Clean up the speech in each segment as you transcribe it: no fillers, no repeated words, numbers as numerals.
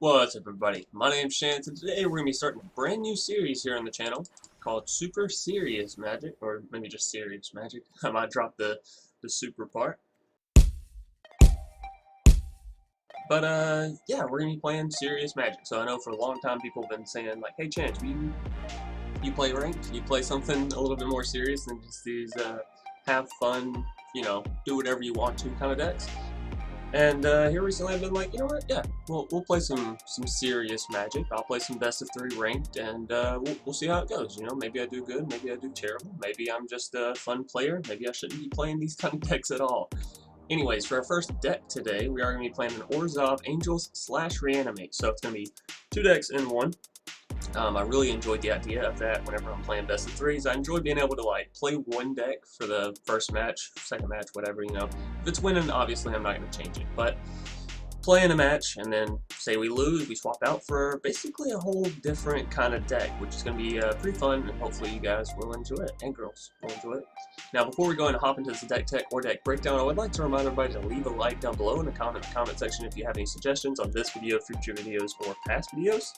What's up, everybody? My name's Shan, and today we're going to be starting a brand new series here on the channel called Super Serious Magic, or maybe just Serious Magic. I might drop the super part. But, yeah, we're going to be playing Serious Magic. So I know for a long time people have been saying, like, hey, Chance, you play ranked? You play something a little bit more serious than just these, have fun, do whatever you want to kind of decks? And here recently I've been like, you know what, yeah, we'll play some serious Magic. I'll play some best of 3 ranked, and we'll see how it goes. Maybe I do good, maybe I do terrible, maybe I'm just a fun player, maybe I shouldn't be playing these kind of decks at all. Anyways, for our first deck today, we are going to be playing an Orzhov Angels / Reanimate. So it's going to be 2 decks in one. I really enjoyed the idea of that whenever I'm playing best of 3s. I enjoy being able to play one deck for the first match, second match, whatever, If it's winning, obviously I'm not going to change it. But playing a match and then say we lose, we swap out for basically a whole different kind of deck, which is going to be pretty fun, and hopefully you guys will enjoy it, and girls will enjoy it. Now, before we go and hop into this deck tech or deck breakdown, I would like to remind everybody to leave a like down below in the comment section if you have any suggestions on this video, future videos, or past videos.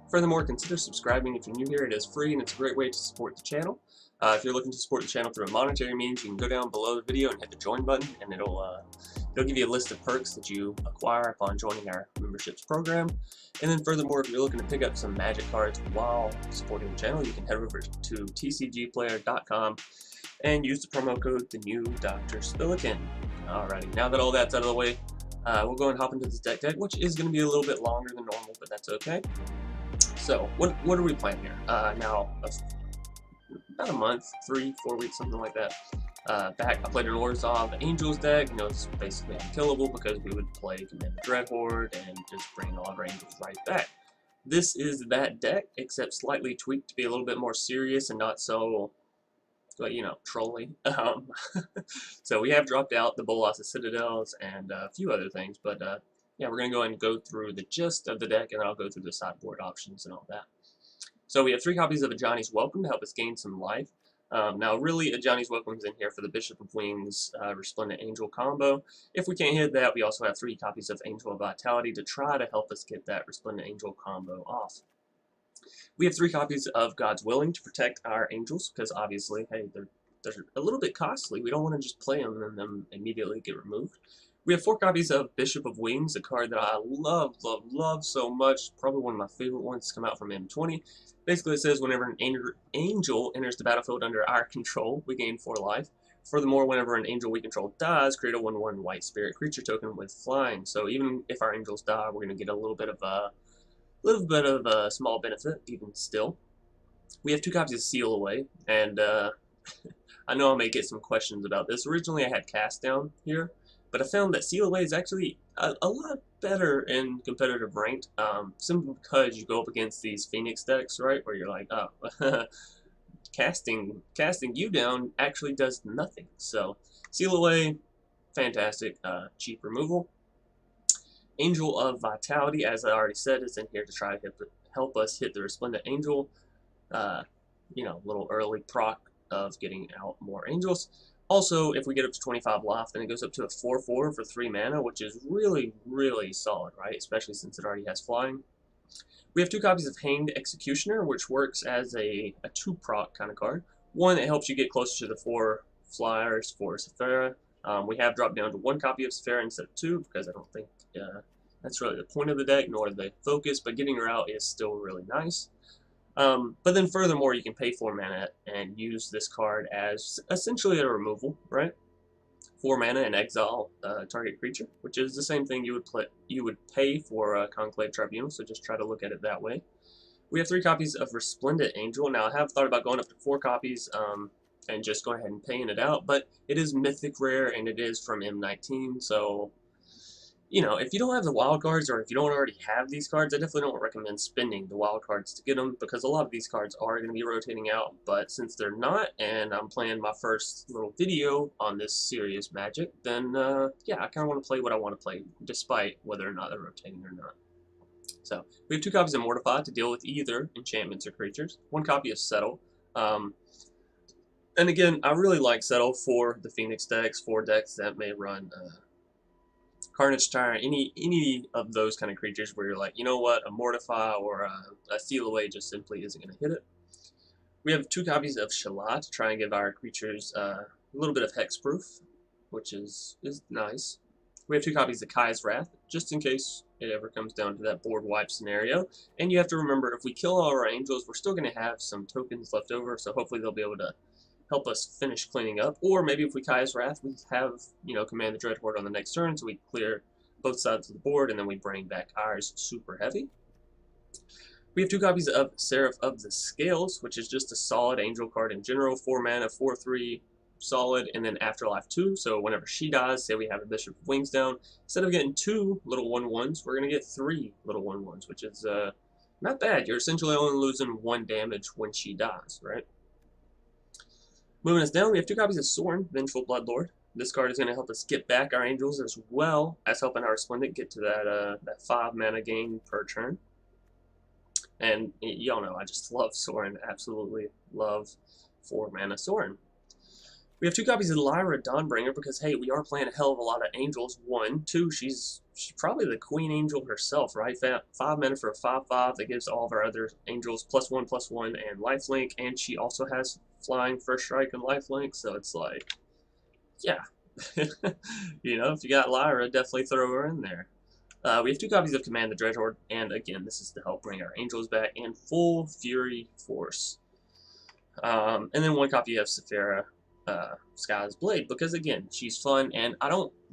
Furthermore, consider subscribing if you're new here. It is free and it's a great way to support the channel. If you're looking to support the channel through a monetary means, you can go down below the video and hit the join button, and it'll give you a list of perks that you acquire upon joining our memberships program. And then furthermore, if you're looking to pick up some Magic cards while supporting the channel, you can head over to tcgplayer.com and use the promo code TheNewDrSpillikin. Alrighty, now that all that's out of the way, we'll go and hop into this deck, which is going to be a little bit longer than normal, but that's okay. So, what are we playing here? Now, about a month, 3-4 weeks, something like that, back, I played an Orzhov Angels deck. It's basically unkillable because we would play Command the Dreadhorde and just bring all of our Angels right back. This is that deck, except slightly tweaked to be a little bit more serious and not so, trolly. So we have dropped out the Bolas of Citadels and a few other things, but yeah, we're going to go ahead and go through the gist of the deck, and then I'll go through the sideboard options and all that. So we have 3 copies of Ajani's Welcome to help us gain some life. Now, really, Ajani's Welcome is in here for the Bishop of Wings Resplendent Angel combo. If we can't hit that, we also have 3 copies of Angel of Vitality to try to help us get that Resplendent Angel combo off. We have 3 copies of God's Willing to protect our Angels, because obviously, hey, they're a little bit costly. We don't want to just play them and then immediately get removed. We have 4 copies of Bishop of Wings, a card that I love so much. Probably one of my favorite ones to come out from M20. Basically, it says whenever an angel enters the battlefield under our control, we gain 4 life. Furthermore, whenever an angel we control dies, create a 1/1 white spirit creature token with flying. So even if our angels die, we're going to get a little bit of a small benefit, even still. We have 2 copies of Seal Away, and I know I may get some questions about this. Originally, I had Cast Down here, but I found that Seal Away is actually a lot better in competitive ranked, simply because you go up against these Phoenix decks, right, where you're like, oh, casting you down actually does nothing. So, Seal Away, fantastic, cheap removal. Angel of Vitality, as I already said, is in here to try to help us hit the Resplendent Angel, little early proc of getting out more Angels. Also, if we get up to 25 life, then it goes up to a 4/4 for 3 mana, which is really, really solid, right? Especially since it already has flying. We have 2 copies of Hanged Executioner, which works as a 2-proc kind of card. One that helps you get closer to the 4 flyers for Sephara. We have dropped down to 1 copy of Sephara instead of 2, because I don't think that's really the point of the deck, nor the focus, but getting her out is still really nice. But then furthermore, you can pay 4 mana and use this card as essentially a removal, right? 4 mana and exile target creature, which is the same thing you would pay for Conclave Tribunal, so just try to look at it that way. We have 3 copies of Resplendent Angel. Now, I have thought about going up to 4 copies and just going ahead and paying it out, but it is mythic rare and it is from M19, so if you don't have the wild cards, or if you don't already have these cards, I definitely don't recommend spending the wild cards to get them, because a lot of these cards are going to be rotating out. But since they're not, and I'm playing my first little video on this serious Magic, then yeah, I kind of want to play what I want to play, despite whether or not they're rotating or not. So we have 2 copies of Mortify to deal with either enchantments or creatures. 1 copy of Settle. And again, I really like Settle for the Phoenix decks, for decks that may run Carnage Tyrant, any of those kind of creatures where you're like, you know what, a Mortify or a Steal Away just simply isn't going to hit it. We have 2 copies of Shalai to try and give our creatures a little bit of hexproof, which is nice. We have 2 copies of Kai's Wrath, just in case it ever comes down to that board wipe scenario. And you have to remember, if we kill all our angels, we're still going to have some tokens left over, so hopefully they'll be able to help us finish cleaning up. Or maybe if we Kai's Wrath, we have, you know, Command the Dreadhorde on the next turn, so we clear both sides of the board, and then we bring back ours super heavy. We have 2 copies of Seraph of the Scales, which is just a solid angel card in general, 4 mana, 4/3, solid, and then Afterlife 2. So whenever she dies, say we have a Bishop of Wings down, instead of getting 2 little 1/1s, we're going to get 3 little 1/1s, which is not bad. You're essentially only losing 1 damage when she dies, right? Moving us down, we have 2 copies of Sorin, Vengeful Bloodlord. This card is going to help us get back our angels as well as helping our Resplendent get to that 5 mana gain per turn. And y'all know I just love Sorin, absolutely love 4 mana Sorin. We have 2 copies of Lyra Dawnbringer because, hey, we are playing a hell of a lot of angels. 1, 2, she's probably the queen angel herself, right? 5 mana for a 5/5 that gives all of our other angels +1/+1 and lifelink, and she also has flying, first strike, and lifelink, so it's like, yeah. You know, if you got Lyra, definitely throw her in there. We have 2 copies of Command the Dreadhorde, and again, this is to help bring our angels back, and Full Fury Force. And then 1 copy of Sephara, Sky's Blade, because again, she's fun, and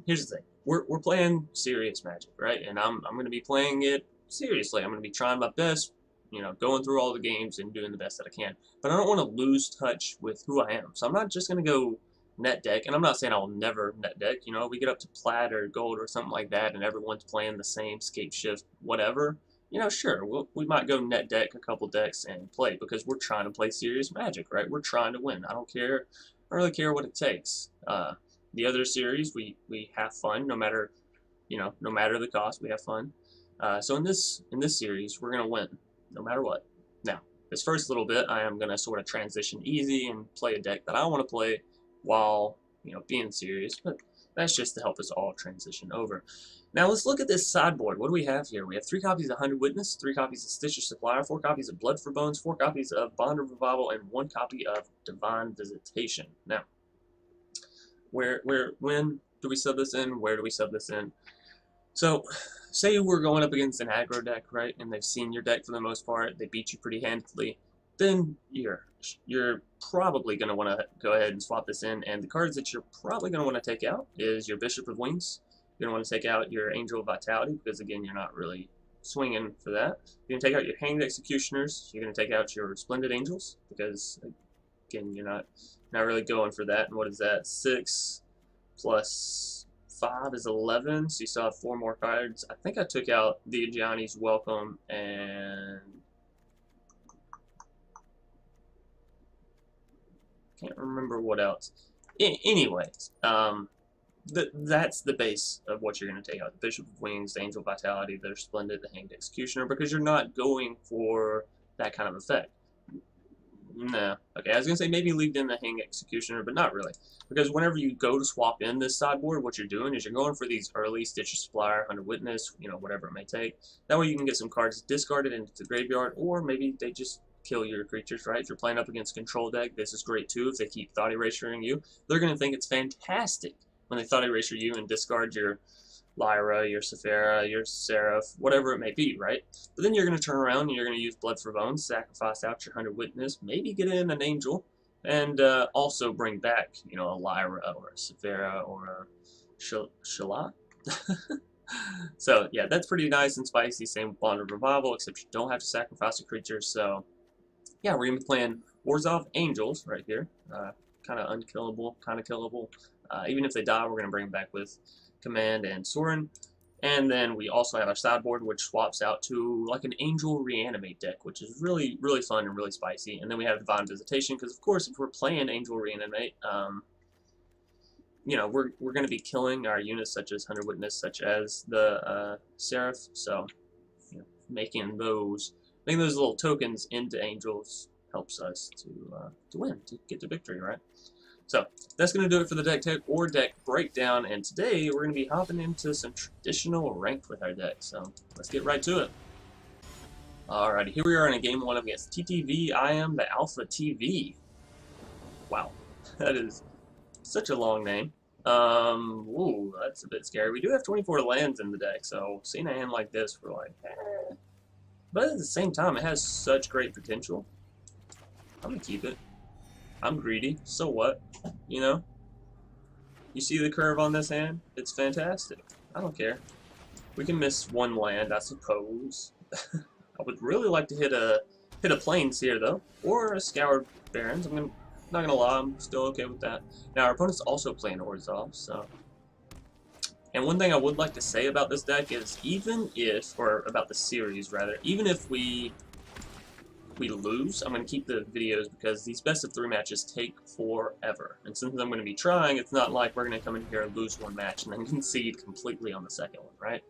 here's the thing, we're playing serious Magic, right? And I'm going to be playing it seriously. I'm going to be trying my best, you know, going through all the games and doing the best that I can. But I don't want to lose touch with who I am, so I'm not just going to go net deck, and I'm not saying I'll never net deck. You know, we get up to plat or gold or something like that, and everyone's playing the same scape shift, whatever. You know, sure, we might go net deck a couple decks and play because we're trying to play serious Magic, right? We're trying to win. I don't really care what it takes. The other series, we have fun no matter, you know, no matter the cost, we have fun. So in this series, we're gonna win no matter what. Now, this first little bit, I am gonna sort of transition easy and play a deck that I want to play while, you know, being serious, but that's just to help us all transition over. Now let's look at this sideboard. What do we have here? We have 3 copies of Hunted Witness, 3 copies of Stitcher's Supplier, 4 copies of Blood for Bones, 4 copies of Bond of Revival, and 1 copy of Divine Visitation. Now, when do we sub this in? Where do we sub this in? So, say we're going up against an aggro deck, right, and they've seen your deck for the most part, they beat you pretty handily, then you're probably going to want to go ahead and swap this in, and the cards that you're probably going to want to take out is your Bishop of Wings. You're going to want to take out your Angel of Vitality, because again, you're not really swinging for that. You're going to take out your Hanged Executioners. You're going to take out your Resplendent Angels, because again, you're not really going for that. And what is that? 6 plus 5 is 11, so you still have 4 more cards. I think I took out the Ajani's Welcome and can't remember what else. Anyways, that's the base of what you're going to take out. The Bishop of Wings, the Angel of Vitality, the Resplendent, the Hanged Executioner, because you're not going for that kind of effect. No. Okay, I was going to say maybe leave in the Hanged Executioner, but not really. Because whenever you go to swap in this sideboard, what you're doing is you're going for these early Stitcher Supplier, Hunted Witness, you know, whatever it may take. That way you can get some cards discarded into the graveyard, or maybe they just kill your creatures, right? If you're playing up against a control deck, this is great too. If they keep Thought Erasuring you, they're going to think it's fantastic when they Thought Erasure you and discard your Lyra, your Sephara, your Seraph, whatever it may be, right? But then you're going to turn around and you're going to use Blood for Bones, sacrifice out your Hunted Witness, maybe get in an Angel, and also bring back, you know, a Lyra or a Sephara or a Shalai. So, yeah, that's pretty nice and spicy. Same with Bond of Revival, except you don't have to sacrifice a creature. So, yeah, we're going to be playing Orzhov Angels right here. Kind of unkillable, kind of killable. Even if they die, we're going to bring them back with Command and Sorin. And then we also have our sideboard, which swaps out to like an Angel Reanimate deck, which is really, really fun and really spicy. And then we have Divine Visitation, because of course, if we're playing Angel Reanimate, you know, we're going to be killing our units such as Hunted Witness, such as the Seraph. So, you know, making those little tokens into angels helps us to win, to get to victory, right? So that's going to do it for the deck tech or deck breakdown, and today we're going to be hopping into some traditional ranked with our deck, so let's get right to it. Alrighty, here we are in a game 1 against TTV. I am the Alpha TV. Wow, that is such a long name. Ooh, that's a bit scary. We do have 24 lands in the deck, so seeing a hand like this, we're like, eh. But at the same time, it has such great potential. I'm gonna keep it. I'm greedy, so what? You know? You see the curve on this hand? It's fantastic. I don't care. We can miss one land, I suppose. I would really like to hit a Plains here though, or a Scoured Barrens. Not gonna lie, I'm still okay with that. Now our opponent's also playing Orzhov, so. And one thing I would like to say about this deck is, even if, or about the series rather, even if we lose, I'm gonna keep the videos because these best of 3 matches take forever. And since I'm gonna be trying, it's not like we're gonna come in here and lose one match and then concede completely on the second one, right?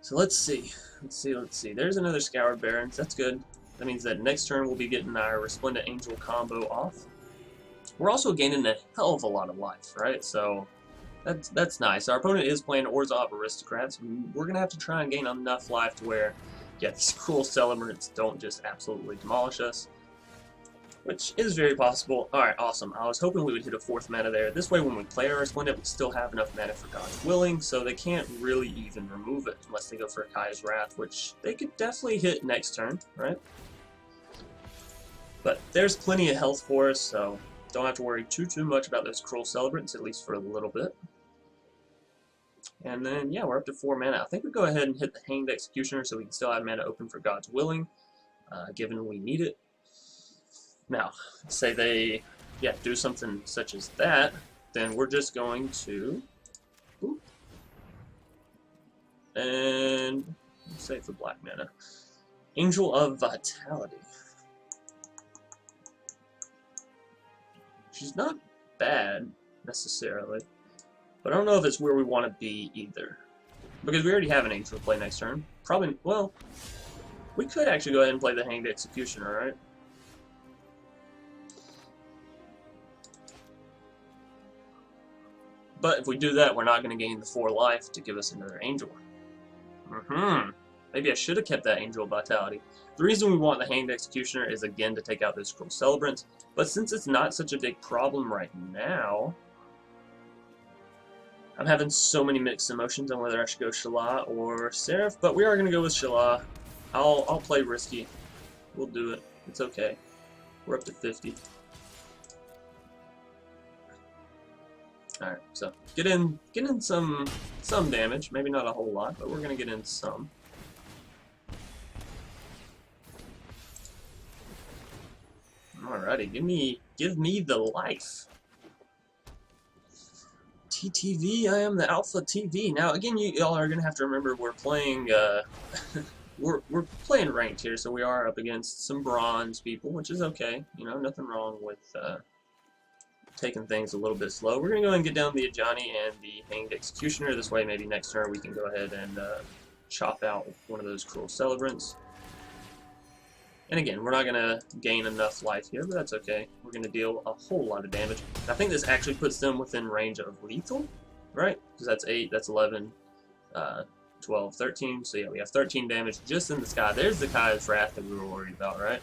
So let's see. There's another Scoured Barrens. That's good. That means that next turn we'll be getting our Resplendent Angel combo off. We're also gaining a hell of a lot of life, right? So that's nice. Our opponent is playing Orzhov Aristocrats. We're going to have to try and gain enough life to where, yeah, these cruel celebrants don't just absolutely demolish us, which is very possible. Alright, awesome. I was hoping we would hit a 4th mana there. This way when we play our Resplendent, we still have enough mana for God's Willing, so they can't really even remove it unless they go for Kai's Wrath, which they could definitely hit next turn, right? But there's plenty of health for us, so don't have to worry too much about those cruel celebrants, at least for a little bit. And then, yeah, we're up to 4 mana. I think we go ahead and hit the Hanged Executioner so we can still have mana open for God's Willing, given we need it. Now, say they, yeah, do something such as that, then we're just going to, ooh, and save the black mana. Angel of Vitality. She's not bad, necessarily, but I don't know if it's where we want to be either. Because we already have an Angel to play next turn. Probably, well, we could actually go ahead and play the Hanged Executioner, right? But if we do that, we're not going to gain the 4 life to give us another Angel. Maybe I should have kept that Angel of Vitality. The reason we want the Hanged Executioner is, again, to take out those Cruel Celebrants. But since it's not such a big problem right now, I'm having so many mixed emotions on whether I should go Shalai or Seraph. But we are going to go with Shalai. I'll play risky. We'll do it. It's okay. We're up to 50. Alright, so get in some damage, maybe not a whole lot, but we're gonna get in some. Alrighty, give me the life. TTV, I am the Alpha TV. Now again, y'all are gonna have to remember we're playing we're playing ranked here, so we are up against some bronze people, which is okay. You know, nothing wrong with taking things a little bit slow. We're going to go and get down the Ajani and the Hanged Executioner. This way, maybe next turn we can go ahead and chop out one of those Cruel Celebrants. And again, we're not going to gain enough life here, but that's okay. We're going to deal a whole lot of damage. I think this actually puts them within range of lethal, right? Because that's 8, that's 11, 12, 13. So yeah, we have 13 damage just in the sky. There's the Kai's Wrath that we were worried about, right?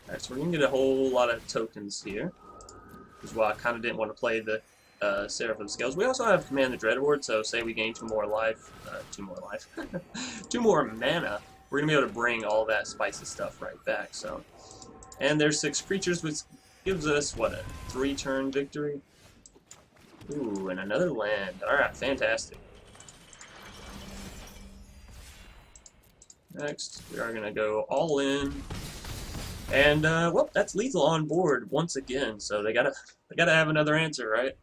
Alright, so we're going to get a whole lot of tokens here, which is why I kind of didn't want to play the Seraph of the Scales. We also have Command the Dreadhorde, so say we gain 2 more life, 2 more mana, we're going to be able to bring all that spicy stuff right back, so. And there's 6 creatures, which gives us, what, a 3-turn victory? Ooh, and another land. Alright, fantastic. Next, we are going to go all in. And, well, that's lethal on board once again, so they gotta have another answer, right?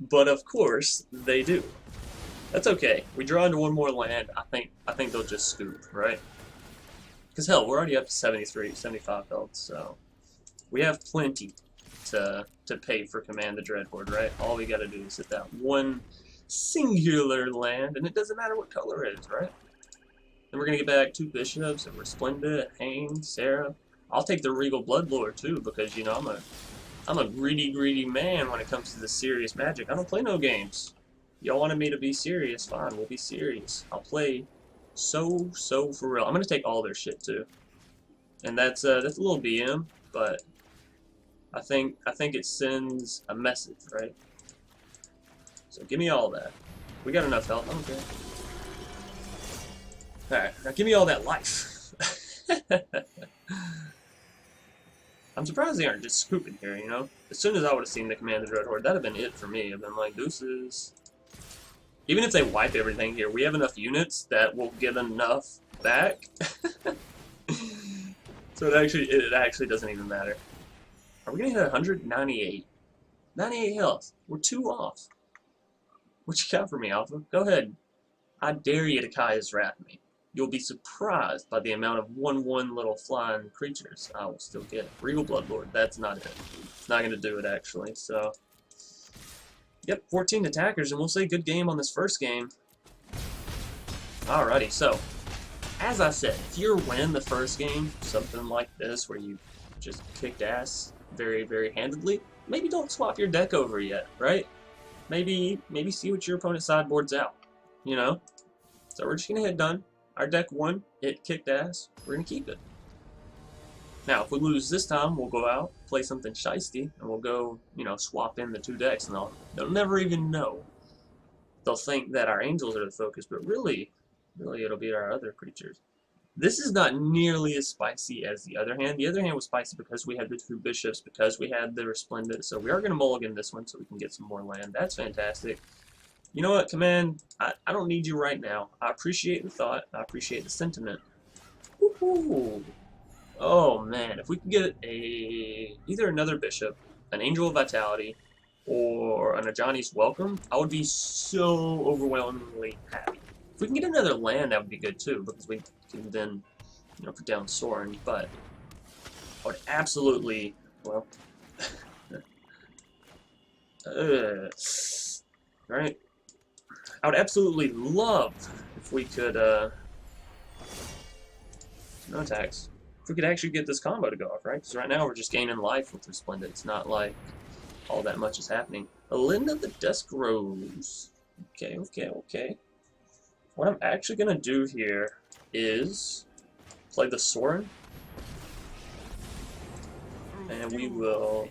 But of course, they do. That's okay. We draw into 1 more land, I think they'll just scoop, right? Because hell, we're already up to 73, 75 health, so we have plenty to pay for Command the Dreadhorde, right? All we gotta do is hit that 1 singular land, and it doesn't matter what color it is, right? Then we're gonna get back 2 bishops, a Resplendent, Hane, Seraph. I'll take the Regal Bloodlord too, because you know I'm a greedy man when it comes to the serious Magic. I don't play no games. Y'all wanted me to be serious, fine, we'll be serious. I'll play so for real. I'm gonna take all their shit too. And that's a little BM, but I think it sends a message, right? So give me all that. We got enough health, okay. Alright, now give me all that life. I'm surprised they aren't just scooping here, you know? As soon as I would have seen the Command the Dreadhorde, that'd have been it for me. I've been like, deuces. Even if they wipe everything here, we have enough units that will give enough back. So it actually doesn't even matter. Are we gonna hit 198? 98 health. We're 2 off. What you got for me, Alpha? Go ahead. I dare you to Kaya's Wrath me. You'll be surprised by the amount of 1/1 little flying creatures I will still get. Regal Bloodlord, that's not it. It's not going to do it, actually, so... Yep, 14 attackers, and we'll say good game on this first game. Alrighty, so... As I said, if you're winning the first game, something like this, where you just kicked ass very handedly, maybe don't swap your deck over yet, right? Maybe see what your opponent sideboards out, you know? So we're just going to hit done. Our deck won, it kicked ass, we're going to keep it. Now, if we lose this time, we'll go out, play something shiesty, and we'll go, you know, swap in the 2 decks, and they'll never even know. They'll think that our angels are the focus, but really it'll be our other creatures. This is not nearly as spicy as the other hand. The other hand was spicy because we had the 2 bishops, because we had the Resplendent, so we are going to mulligan this one so we can get some more land. That's fantastic. You know what, Command? I don't need you right now. I appreciate the thought. I appreciate the sentiment. Woohoo! Oh man, if we could get either another bishop, an Angel of Vitality, or an Ajani's Welcome, I would be so overwhelmingly happy. If we can get another land, that would be good too, because we can then, you know, put down Sorin. But I would absolutely, well, right. I would absolutely love if we could, no attacks. If we could actually get this combo to go off, right? Because right now we're just gaining life with Resplendent. It's not like all that much is happening. Linda the Dusk Rose. Okay. What I'm actually going to do here is play the Sorin. And we will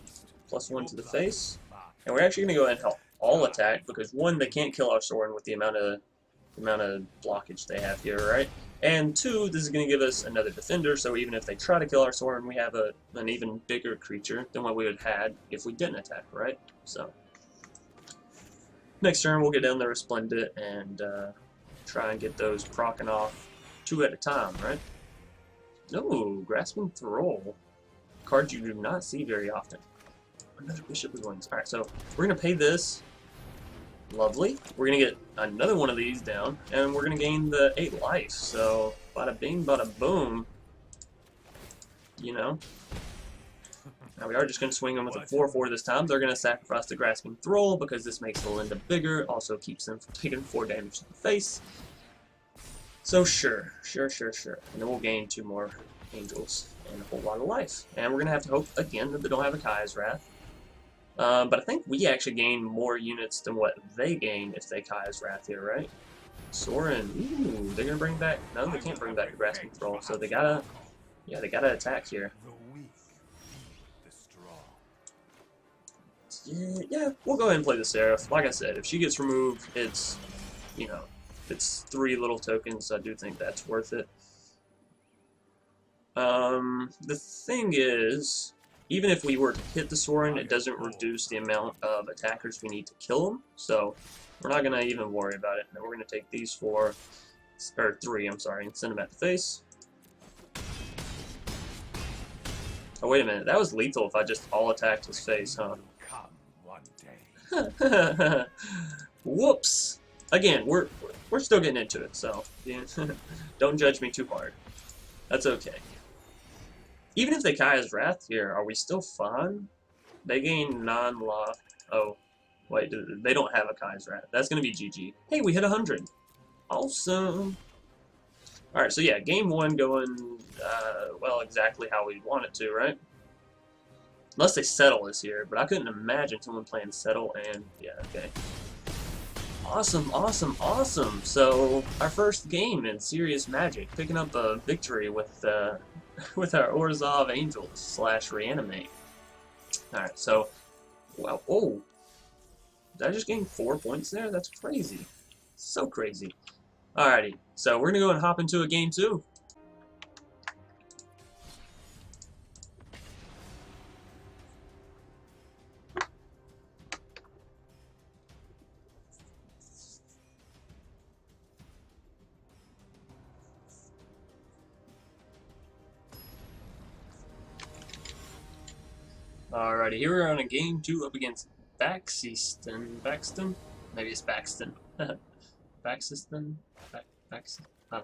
+1 to the face. And we're actually going to go ahead and help all attack, because 1, they can't kill our Sorin with the amount of blockage they have here, right? And 2, this is going to give us another defender, so even if they try to kill our Sorin, we have an even bigger creature than what we would have had if we didn't attack, right? So, next turn we'll get down the Resplendent and try and get those procking off 2 at a time, right? No, Grasping Thrall. Card you do not see very often. Another Bishop of Wings. Alright, so we're going to pay this. Lovely. We're going to get another one of these down, and we're going to gain the 8 life. So, bada bing, bada boom. You know. Now we are just going to swing them with a 4/4 this time. They're going to sacrifice the Grasping Thrall because this makes the Linda bigger. Also keeps them from taking 4 damage to the face. So sure. And then we'll gain 2 more angels and a whole lot of life. And we're going to have to hope, again, that they don't have a Kaya's Wrath. But I think we actually gain more units than what they gain if they Kaya's Wrath here, right? Sorin, ooh, they're gonna bring back, no, they can't bring back the Grasping Thrall, so they gotta attack here. Yeah, we'll go ahead and play the Seraph. Like I said, if she gets removed, it's, you know, it's 3 little tokens, I do think that's worth it. The thing is, even if we were to hit the Sorin, it doesn't reduce the amount of attackers we need to kill them, so we're not going to even worry about it. And we're going to take these 3, I'm sorry, and send them at the face. Oh, wait a minute, that was lethal if I just all attacked his face, huh? Whoops! Again, we're still getting into it, so yeah, don't judge me too hard. That's okay. Even if they Kaya's Wrath here, are we still fine? They gain non-lock. Oh, wait, they don't have a Kaya's Wrath. That's going to be GG. Hey, we hit 100. Awesome. Alright, so yeah, game one going, well, exactly how we want it to, right? Unless they settle this here, but I couldn't imagine someone playing settle and, yeah, okay. Awesome, awesome, awesome! So, our first game in Serious Magic, picking up a victory with, with our Orzhov Angel / Reanimate. Alright, so, well, oh! Did I just gain 4 points there? That's crazy. So crazy. Alrighty, so we're gonna go and hop into a game 2. Alrighty, here we're on a game 2 up against Baxton? Maybe it's Baxton. Baxton? Baxton? Oh.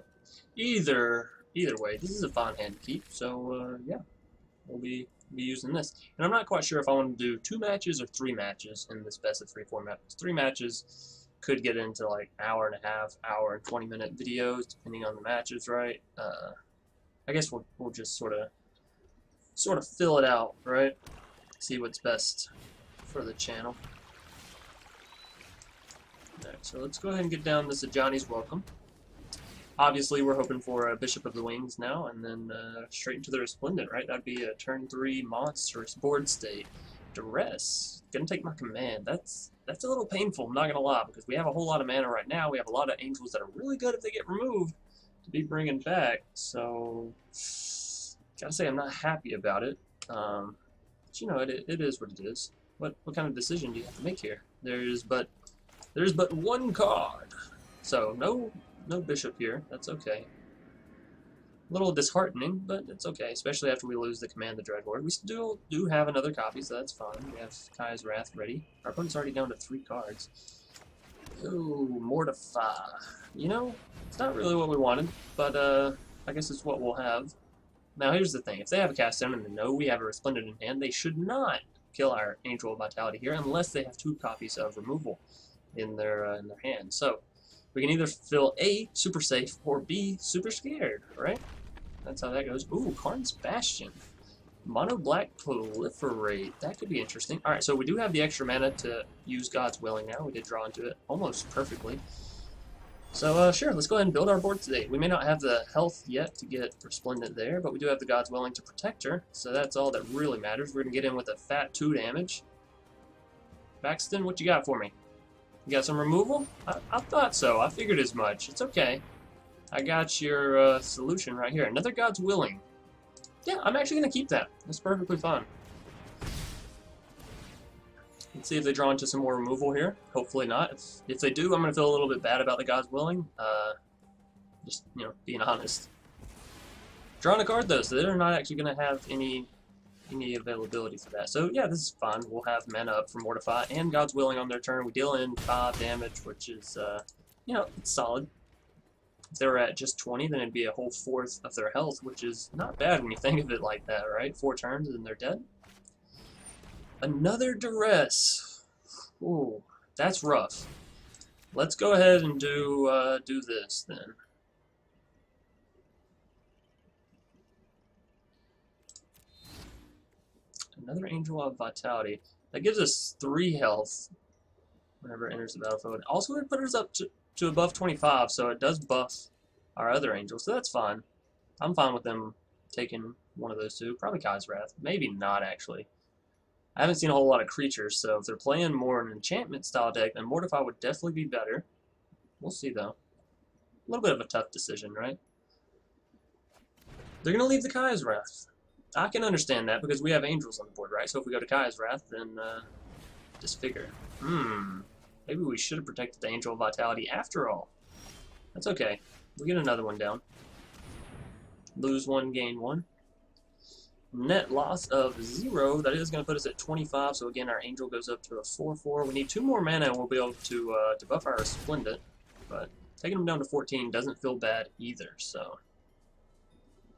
Either way, this is a fun hand to keep, so yeah, we'll be using this. And I'm not quite sure if I want to do 2 matches or 3 matches in this best of 3 format. 3 matches could get into like hour and a half, hour and 20-minute videos, depending on the matches, right? I guess we'll just sort of fill it out, right? See what's best for the channel. Alright, so let's go ahead and get down this Ajani's Welcome. Obviously, we're hoping for a Bishop of the Wings now, and then straight into the Resplendent, right? That'd be a turn 3 monstrous board state. Duress. Gonna take my command. That's a little painful, I'm not gonna lie, because we have a whole lot of mana right now. We have a lot of angels that are really good if they get removed to be bringing back. So, gotta say I'm not happy about it. But you know, it is what it is. What kind of decision do you have to make here? There's but 1 card, so no bishop here. That's okay. A little disheartening, but it's okay, especially after we lose the Command the Dreadhorde. We still do have another copy, so that's fine. We have Kai's Wrath ready. Our opponent's already down to 3 cards. Ooh, Mortify. You know, it's not really what we wanted, but I guess it's what we'll have. Now, here's the thing. If they have a cast down and they know we have a Resplendent in hand, they should not kill our Angel of Vitality here unless they have 2 copies of removal in their hand. So, we can either fill A, super safe, or B, super scared, right? That's how that goes. Ooh, Karn's Bastion. Mono Black Proliferate. That could be interesting. Alright, so we do have the extra mana to use God's Willing now. We did draw into it almost perfectly. So, sure, let's go ahead and build our board today. We may not have the health yet to get Resplendent there, but we do have the God's Willing to protect her, so that's all that really matters. We're going to get in with a fat 2 damage. Baxton, what you got for me? You got some removal? I thought so. I figured as much. It's okay. I got your solution right here. Another God's Willing. Yeah, I'm actually going to keep that. That's perfectly fine. Let's see if they draw into some more removal here. Hopefully not. If they do, I'm going to feel a little bit bad about the God's Willing. Just, you know, being honest. Drawing a card, though, so they're not actually going to have any availability for that. So, yeah, this is fine. We'll have mana up for Mortify and God's Willing on their turn. We deal in 5 damage, which is, you know, it's solid. If they were at just 20, then it'd be a whole 4th of their health, which is not bad when you think of it like that, right? 4 turns and they're dead. Another Duress. Ooh, that's rough. Let's go ahead and do this then. Another Angel of Vitality. That gives us 3 health whenever it enters the battlefield. Also, it puts us up to above 25, so it does buff our other angels, so that's fine. I'm fine with them taking one of those 2. Probably Kai's Wrath. Maybe not, actually. I haven't seen a whole lot of creatures, so if they're playing more an enchantment style deck, then Mortify would definitely be better. We'll see, though. A little bit of a tough decision, right? They're going to leave the Kai's Wrath. I can understand that because we have angels on the board, right? So if we go to Kai's Wrath, then disfigure. Maybe we should have protected the Angel of Vitality after all. That's okay. We'll get another one down. Lose 1, gain 1. Net loss of 0. That is going to put us at 25. So again, our Angel goes up to a 4/4. We need 2 more mana and we'll be able to buff our Resplendent. But taking them down to 14 doesn't feel bad either. So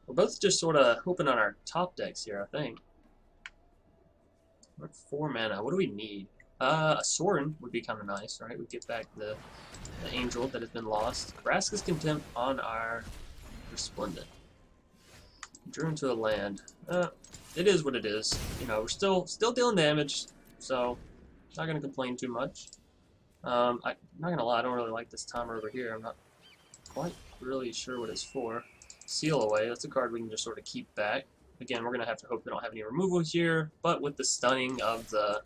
we're both just sort of hoping on our top decks here, I think. We're at 4 mana. What do we need? A Sorin would be kind of nice, right? We get back the Angel that has been lost. Vraska's Contempt on our Resplendent. Drew into a land. It is what it is. You know, we're still dealing damage, so not gonna complain too much. I'm not gonna lie, I don't really like this timer over here. I'm not quite really sure what it's for. Seal Away, that's a card we can just sort of keep back. Again, we're gonna have to hope we don't have any removal here, but with the stunning of the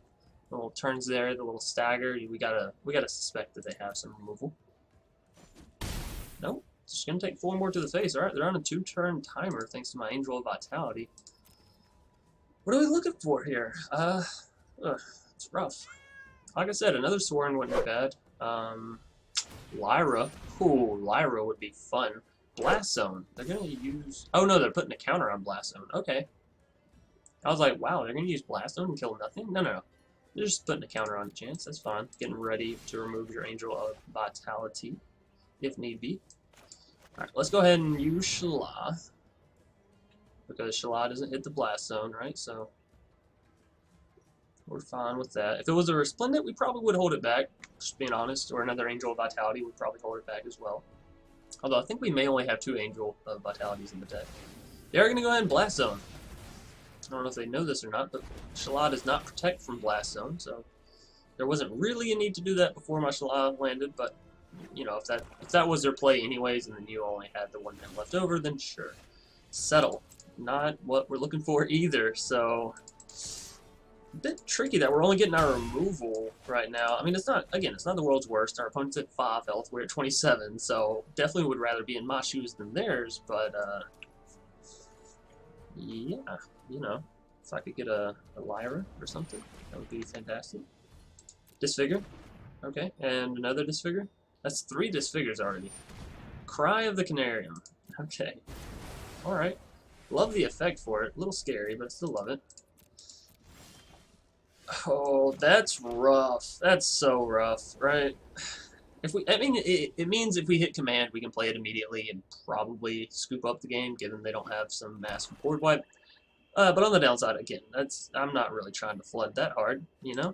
little turns there, the little stagger, we gotta suspect that they have some removal. Nope, just gonna take 4 more to the face. Alright, they're on a 2-turn timer thanks to my Angel of Vitality. What are we looking for here? It's rough. Like I said, another Sorin wouldn't be bad. Lyra. Ooh, Lyra would be fun. Blast Zone. They're gonna use... Oh no, they're putting a counter on Blast Zone. Okay. I was like, wow, they're gonna use Blast Zone and kill nothing? No, no, no. They're just putting a counter on the chance. That's fine. Getting ready to remove your Angel of Vitality, if need be. Alright, let's go ahead and use Shalai. Because Shalai doesn't hit the Blast Zone, right? So we're fine with that. If it was a Resplendent, we probably would hold it back, just being honest. Or another Angel of Vitality would probably hold it back as well. Although I think we may only have 2 Angel of Vitalities in the deck. They are going to go ahead and Blast Zone. I don't know if they know this or not, but Shalai does not protect from Blast Zone, so there wasn't really a need to do that before my Shalai landed, but you know, if that was their play anyways, and then you only had the 1 man left over, then sure. Settle. Not what we're looking for either, so a bit tricky that we're only getting our removal right now. I mean, it's not the world's worst. Our opponent's at 5 health, we're at 27, so definitely would rather be in my shoes than theirs, but yeah, you know, if I could get a Lyra or something, that would be fantastic. Disfigure. Okay, and another Disfigure. That's 3 Disfigures already. Cry of the Canarium. Okay. Alright. Love the effect for it. A little scary, but I still love it. Oh, that's rough. That's so rough, right? It means if we hit command, we can play it immediately and probably scoop up the game, given they don't have some massive board wipe. But on the downside, again, I'm not really trying to flood that hard, you know?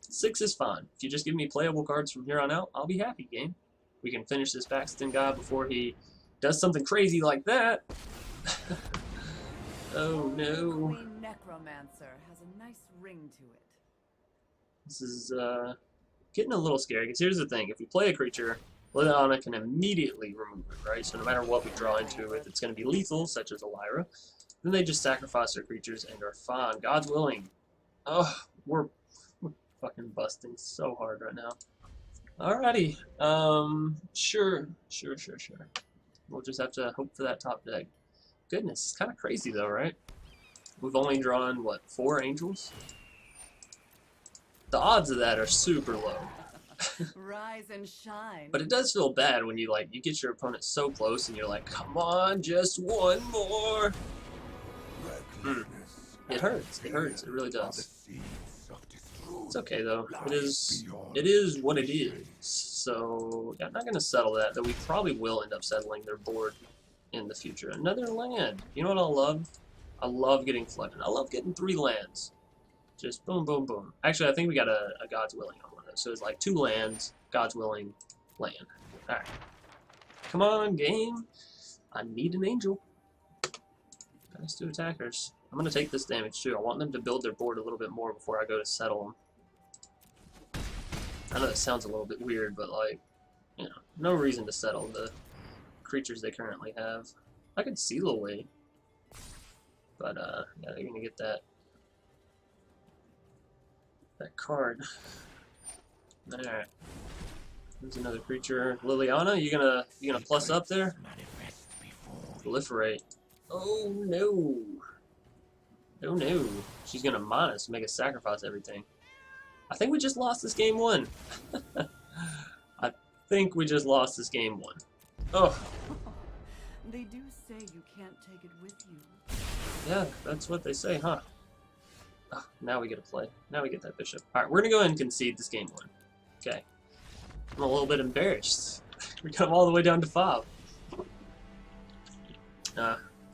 6 is fine. If you just give me playable cards from here on out, I'll be happy, game. We can finish this Paxton guy before he does something crazy like that. Oh no. Necromancer has a nice ring to it. This is getting a little scary, because here's the thing. If we play a creature, Liliana can immediately remove it, right? So no matter what we draw into it, it's going to be lethal, such as a Lyra. Then they just sacrifice their creatures and are fine. God's willing. Oh, we're fucking busting so hard right now. Alrighty. Sure. We'll just have to hope for that top deck. Goodness, it's kind of crazy though, right? We've only drawn, what, 4 angels? The odds of that are super low. Rise and shine. But it does feel bad when you get your opponent so close and you're like, come on, just 1 more. It hurts. It hurts. It really does. It's okay though. It is what it is. So yeah, I'm not gonna settle that, though we probably will end up settling their board in the future. Another land. You know what I love? I love getting flooded. I love getting 3 lands. Just boom, boom, boom. Actually, I think we got a God's Willing on one of those. So it's like 2 lands, God's Willing, land. Alright. Come on, game. I need an angel. Pass 2 attackers. I'm going to take this damage too. I want them to build their board a little bit more before I go to settle them. I know that sounds a little bit weird, but like, you know, no reason to settle the creatures they currently have. I could seal away. But yeah, they're going to get that card. Alright. There's another creature. Liliana, you gonna plus up there? Proliferate. Oh no. Oh no. She's gonna minus, make us sacrifice everything. I think we just lost this game 1. I think we just lost this game 1. Oh. They do say you can't take it with you. Yeah, that's what they say, huh? Oh, now we get to play. Now we get that bishop. Alright, we're gonna go ahead and concede this game 1. Okay. I'm a little bit embarrassed. We got them all the way down to 5.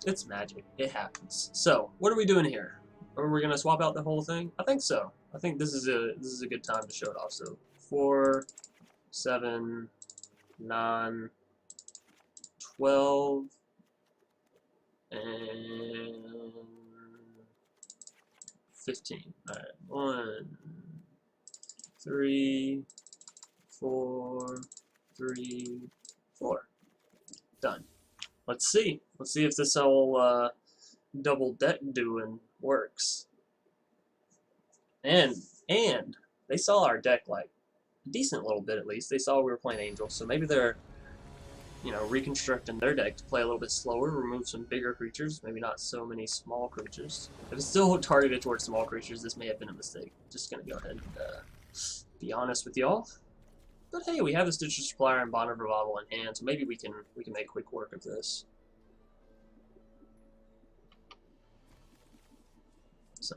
It's magic. It happens. So, what are we doing here? Are we gonna swap out the whole thing? I think so. I think this is a good time to show it off. So 4, 7, 9, 12, and 15. Alright, 1, 3, 4, 3, 4. Done. Let's see. Let's see if this whole double deck doing works. And they saw our deck like a decent little bit at least. They saw we were playing Angel, so maybe they're, you know, reconstructing their deck to play a little bit slower, remove some bigger creatures, maybe not so many small creatures. If it's still targeted towards small creatures, this may have been a mistake. Just gonna go ahead and be honest with y'all. But hey, we have the Stitcher Supplier and Bond of Revival in hand, so maybe we can make quick work of this. So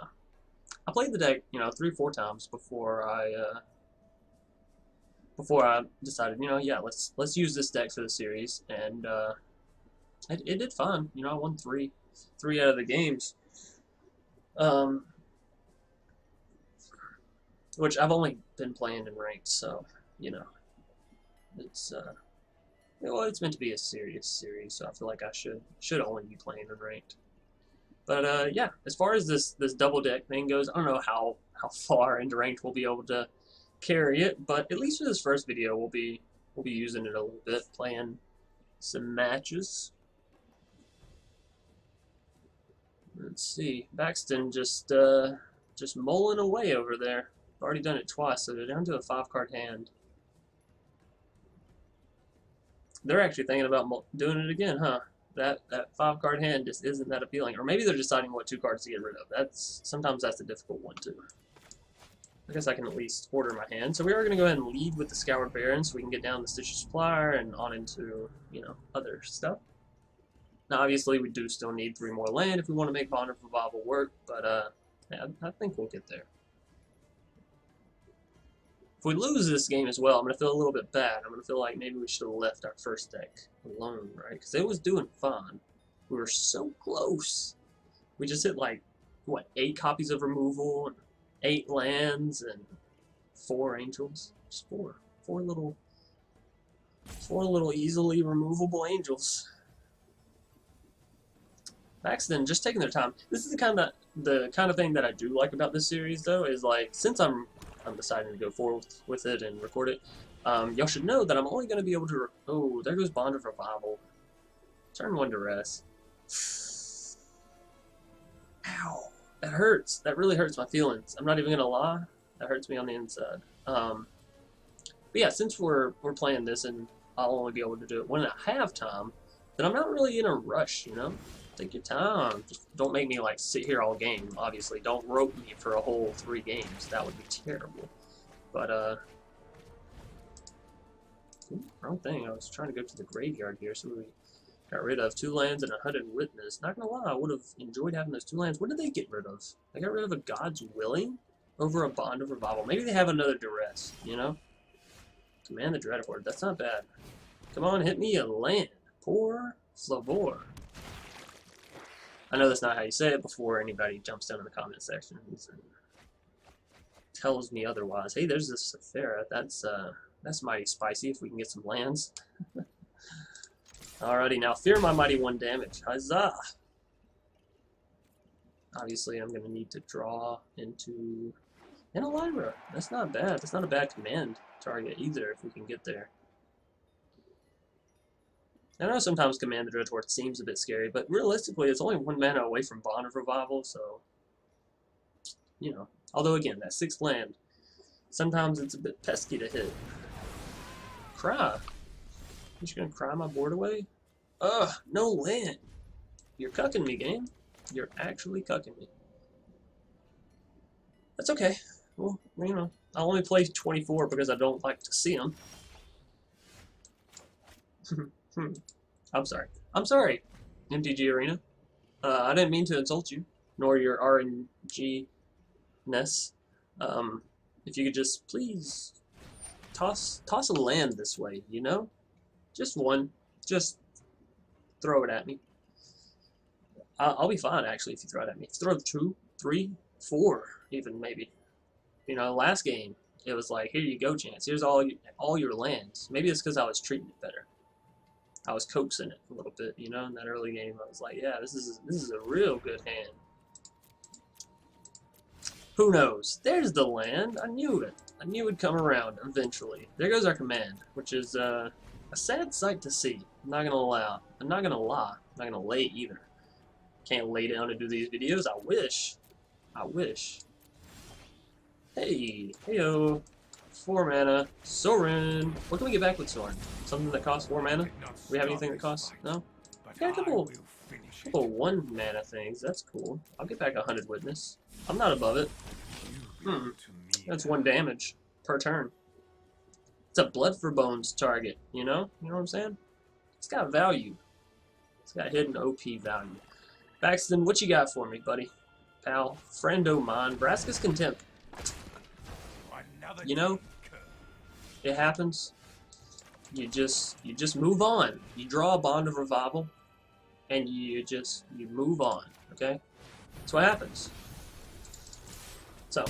I played the deck, you know, 3 or 4 times before I decided, you know, yeah, let's use this deck for the series, and it did fine. You know, I won three out of the games, which I've only been playing in ranked, so you know, it's well, it's meant to be a serious series, so I feel like I should only be playing in ranked. But yeah, as far as this double deck thing goes, I don't know how far into ranked we'll be able to carry it, but at least for this first video, we'll be using it a little bit, playing some matches. Let's see, Baxton just mulling away over there. I've already done it twice, so they're down to a 5-card hand. They're actually thinking about doing it again, huh? That 5-card hand just isn't that appealing, or maybe they're deciding what 2 cards to get rid of. Sometimes that's a difficult one too. I guess I can at least order my hand. So we are going to go ahead and lead with the Scoured Barrens so we can get down the Stitcher Supplier and on into, you know, other stuff. Now obviously we do still need 3 more land if we want to make Bond of Revival work, but yeah, I think we'll get there. If we lose this game as well, I'm going to feel a little bit bad. I'm going to feel like maybe we should have left our first deck alone, right? Because it was doing fine. We were so close. We just hit like, what, 8 copies of removal, and 8 lands, and 4 angels. Just 4 little easily removable angels. Baxton just taking their time. This is the kind of thing that I do like about this series, though, is like, since I'm deciding to go forward with it and record it, y'all should know that I'm only going to be able to. Oh, there goes Bond of Revival. Turn 1 duress. Ow. That hurts. That really hurts my feelings. I'm not even gonna lie. That hurts me on the inside. But yeah, since we're playing this and I'll only be able to do it 1.5 time, then I'm not really in a rush, you know? Take your time. Just don't make me like sit here all game, obviously. Don't rope me for a whole 3 games. That would be terrible. But wrong thing. I was trying to go to the graveyard here, so we got rid of 2 lands and a Hunted Witness. Not gonna lie, I would have enjoyed having those 2 lands. What did they get rid of? They got rid of a God's Willing over a Bond of Revival. Maybe they have another duress, you know? Command the Dreadhorde. That's not bad. Come on, hit me a land. Por favor. I know that's not how you say it before anybody jumps down in the comment section and tells me otherwise. Hey, there's this Sephara. That's mighty spicy if we can get some lands. Alrighty, now fear my mighty 1 damage. Huzzah! Obviously, I'm going to need to draw into a Lyra. That's not bad. That's not a bad command target either if we can get there. I know sometimes Command the Dreadhorde seems a bit scary, but realistically, it's only 1 mana away from Bond of Revival, so, you know. Although, again, that 6th land, sometimes it's a bit pesky to hit. Cry. You just gonna cry my board away? Ugh, no land. You're cucking me, game. You're actually cucking me. That's okay. Well, you know, I only play 24 because I don't like to see them. I'm sorry. I'm sorry, MTG Arena. I didn't mean to insult you, nor your RNG-ness. If you could just please toss a land this way, you know? Just 1. Just throw it at me. I'll be fine, actually, if you throw it at me. If you throw 2, 3, 4, even, maybe. You know, last game, it was like, here you go, Chance. Here's all your lands. Maybe it's because I was treating it better. I was coaxing it a little bit, you know, in that early game. I was like, yeah, this is a real good hand. Who knows? There's the land. I knew it. I knew it'd come around eventually. There goes our command, which is a sad sight to see. I'm not gonna lie. I'm not gonna lie. I'm not gonna lay either. Can't lay down and do these videos. I wish. I wish. Hey, heyo. 4 mana. Sorin. What can we get back with Sorin? Something that costs 4 mana? Do we have anything that costs? No? We got a couple 1 mana things. That's cool. I'll get back a Hunted Witness. I'm not above it. That's 1 damage per turn. It's a Blood for Bones target, you know? You know what I'm saying? It's got value. It's got hidden OP value. Baxton, what you got for me, buddy? Pal, friend o' mine, Vraska's Contempt. You know, it happens. You just move on. You draw a Bond of Revival, and you move on. Okay, that's what happens. So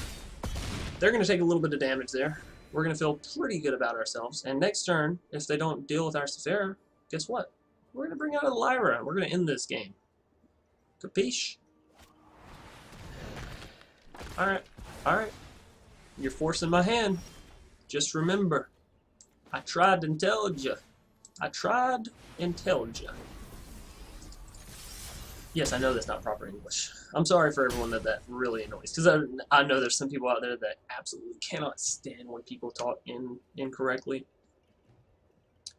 they're going to take a little bit of damage there. We're going to feel pretty good about ourselves. And next turn, if they don't deal with our Sephara, guess what? We're going to bring out a Lyra. We're going to end this game. Capiche? Alright. Alright. You're forcing my hand. Just remember, I tried and told you. I tried and told you. Yes, I know that's not proper English. I'm sorry for everyone that really annoys. Because I know there's some people out there that absolutely cannot stand when people talk incorrectly.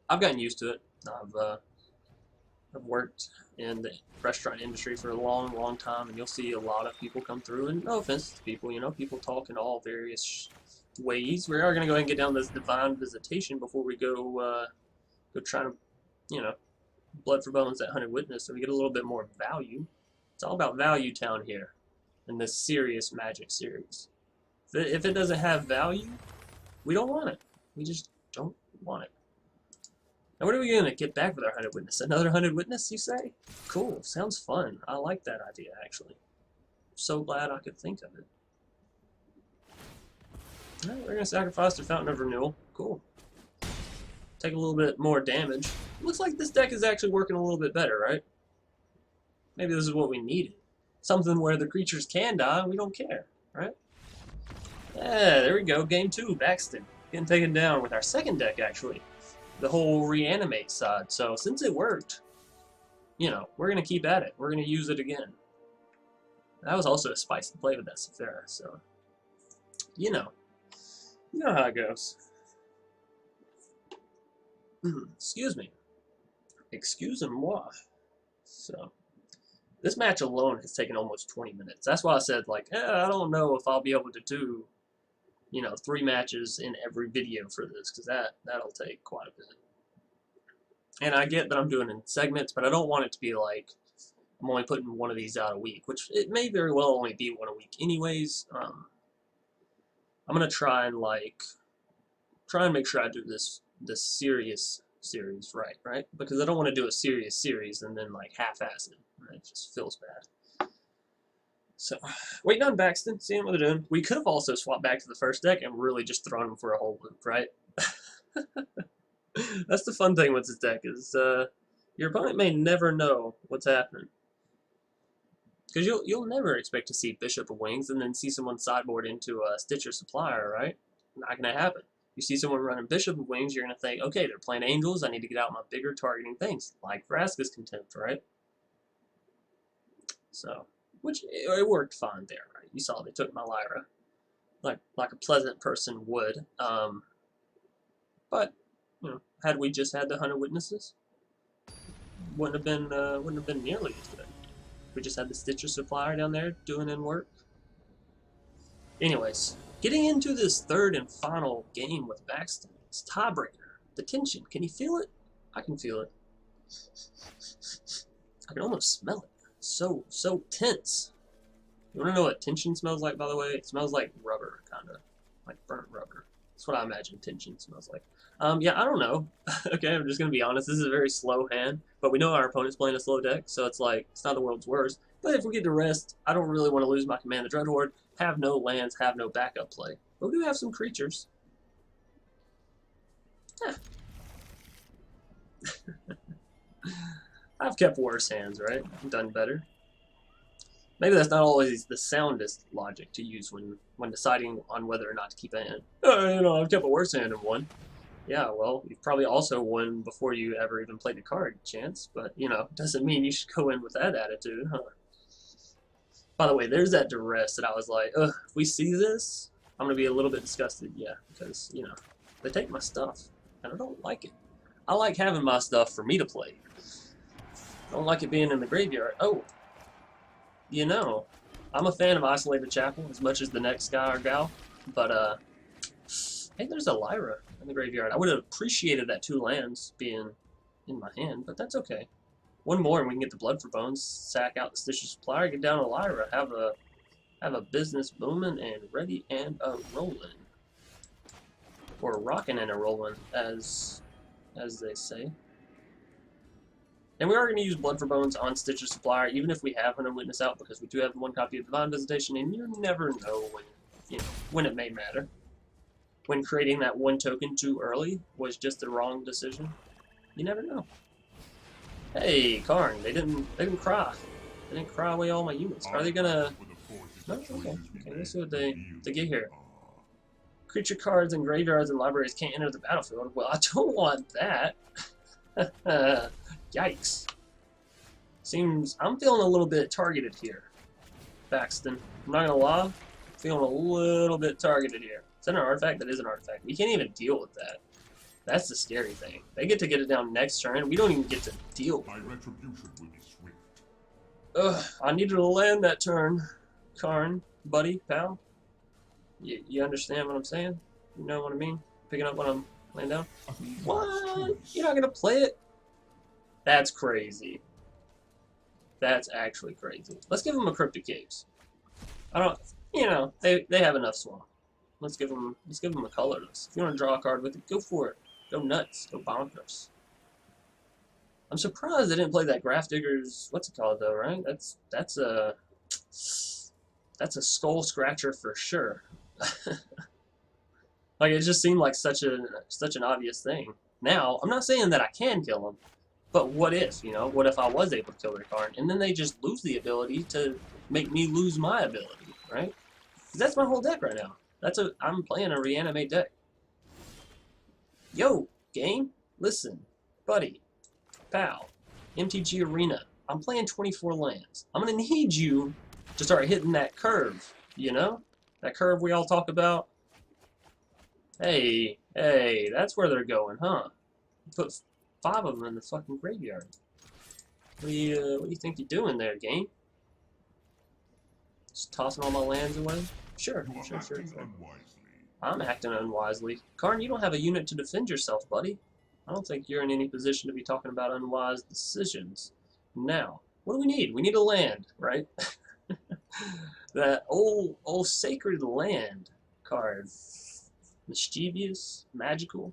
I've gotten used to it. I've worked in the restaurant industry for a long time, and you'll see a lot of people come through, and no offense to people, you know, people talk in all various ways. We are going to go ahead and get down this Divine Visitation before we go try to, you know, Blood for Bones, that Hunted Witness, so we get a little bit more value. It's all about value town here in this serious Magic series. If it doesn't have value, we don't want it. We just don't want it. Now what are we going to get back with our Hunted Witness? Another Hunted Witness, you say? Cool. Sounds fun. I like that idea, actually. I'm so glad I could think of it. Alright, we're going to sacrifice the Fountain of Renewal. Cool. Take a little bit more damage. Looks like this deck is actually working a little bit better, right? Maybe this is what we needed. Something where the creatures can die and we don't care, right? Yeah, there we go. Game 2, Baxton. Getting taken down with our second deck, actually. The whole Reanimate side. So since it worked, you know, we're going to keep at it. We're going to use it again. That was also a spicy play with that Sephara, so you know how it goes. Excuse me. Excusez-moi. So this match alone has taken almost 20 minutes. That's why I said, like, I don't know if I'll be able to do, you know, 3 matches in every video for this, because that'll take quite a bit. And I get that I'm doing it in segments, but I don't want it to be like I'm only putting one of these out a week, which it may very well only be one a week anyways. I'm gonna try and make sure I do this serious series right? Because I don't want to do a serious series and then like half-ass it. Right? It just feels bad. So, waiting on Baxton, seeing what they're doing. We could have also swapped back to the first deck and really just thrown him for a whole loop, right? That's the fun thing with this deck is your opponent may never know what's happening. Because you'll never expect to see Bishop of Wings and then see someone sideboard into a Stitcher Supplier, right? Not going to happen. You see someone running Bishop of Wings, you're going to think, okay, they're playing Angels, I need to get out my bigger targeting things, like Vraska's Contempt, right? So, which, it worked fine there, right? You saw they took my Lyra, like a pleasant person would. But, you know, had we just had the Hunted Witnesses, wouldn't have been nearly as good. We just had the Stitcher Supplier down there doing in work. Anyways, getting into this third and final game with Baxton. It's tiebreaker. The tension. Can you feel it? I can feel it. I can almost smell it. So tense. You want to know what tension smells like, by the way? It smells like rubber, kind of. Like burnt rubber. That's what I imagine tension smells like. Yeah, I don't know. Okay, I'm just going to be honest. This is a very slow hand, but we know our opponent's playing a slow deck, so it's like, it's not the world's worst. But if we get to rest, I don't really want to lose my Command the Dreadhorde, have no lands, have no backup play. But we do have some creatures. I've kept worse hands, right? I've done better. Maybe that's not always the soundest logic to use when deciding on whether or not to keep a hand. You know, I've kept a worse hand and won. Yeah, well, you've probably also won before you ever even played the card, Chance. But, you know, doesn't mean you should go in with that attitude, huh? By the way, there's that duress that I was like, ugh, if we see this, I'm going to be a little bit disgusted, yeah, because, you know, they take my stuff, and I don't like it. I like having my stuff for me to play. I don't like it being in the graveyard. Oh, you know, I'm a fan of Isolated Chapel as much as the next guy or gal, but, hey, there's a Lyra in the graveyard. I would have appreciated that 2 lands being in my hand, but that's okay. One more and we can get the Blood for Bones, sack out the Stitcher Supplier, get down to Lyra, have a business booming and ready and a rolling. Or rocking and a rolling, as they say. And we are going to use Blood for Bones on Stitcher Supplier, even if we have Hunter Witness out, because we do have 1 copy of Divine Visitation, and you never know when it may matter. When creating that 1 token too early was just the wrong decision. You never know. Hey, Karn, they didn't cry. They didn't cry away all my units. Are they gonna? No, okay. Let's see what they get here. Creature cards and graveyards and libraries can't enter the battlefield. Well, I don't want that. Yikes. Seems I'm feeling a little bit targeted here, Baxton. I'm not gonna lie. I'm feeling a little bit targeted here. Is that an artifact? That is an artifact. We can't even deal with that. That's the scary thing. They get to get it down next turn. We don't even get to deal with it. My retribution will be swift. Ugh, I needed to land that turn. Karn, buddy, pal. You understand what I'm saying? You know what I mean? Picking up what I'm laying down? What? You're not gonna play it? That's crazy. That's actually crazy. Let's give them a Cryptic Caves. I don't, you know, they have enough swamp. Let's give them a colorless. If you want to draw a card with it, go for it. Go nuts. Go bonkers. I'm surprised they didn't play that Grafdigger's. What's it called though, right? That's a skull scratcher for sure. Like it just seemed like such an obvious thing. Now I'm not saying that I can kill them, but what if, you know? What if I was able to kill their card and then they just lose the ability to make me lose my ability, right? 'Cause that's my whole deck right now. I'm playing a Reanimate deck. Yo, game, listen, buddy, pal, MTG Arena. I'm playing 24 lands. I'm gonna need you to start hitting that curve, you know? That curve we all talk about. Hey, that's where they're going, huh? Put 5 of them in the fucking graveyard. What do you think you're doing there, game? Just tossing all my lands away? Sure. I'm acting unwisely. Karn, you don't have a unit to defend yourself, buddy. I don't think you're in any position to be talking about unwise decisions. Now, what do we need? We need a land, right? That old Sacred Land card. Mischievous, magical,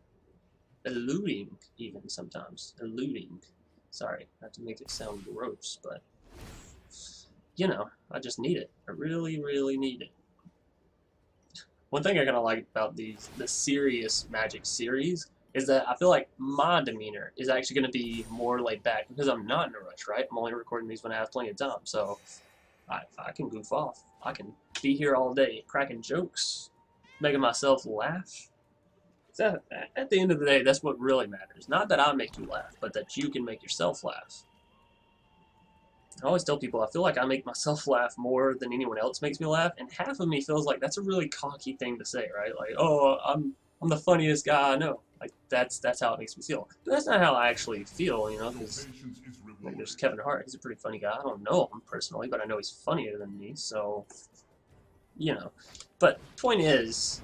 eluding, even sometimes. Eluding. Sorry, not to make it sound gross, but, you know, I just need it. I really, really need it. One thing I kind of like about the serious Magic series is that I feel like my demeanor is actually going to be more laid back because I'm not in a rush, right? I'm only recording these when I have plenty of time, so I can goof off. I can be here all day cracking jokes, making myself laugh. So at the end of the day, that's what really matters. Not that I make you laugh, but that you can make yourself laugh. I always tell people I feel like I make myself laugh more than anyone else makes me laugh, and half of me feels like that's a really cocky thing to say, right? Like, oh, I'm the funniest guy I know. Like that's how it makes me feel. But that's not how I actually feel, you know. Because like, there's Kevin Hart. He's a pretty funny guy. I don't know him personally, but I know he's funnier than me. So, you know. But point is,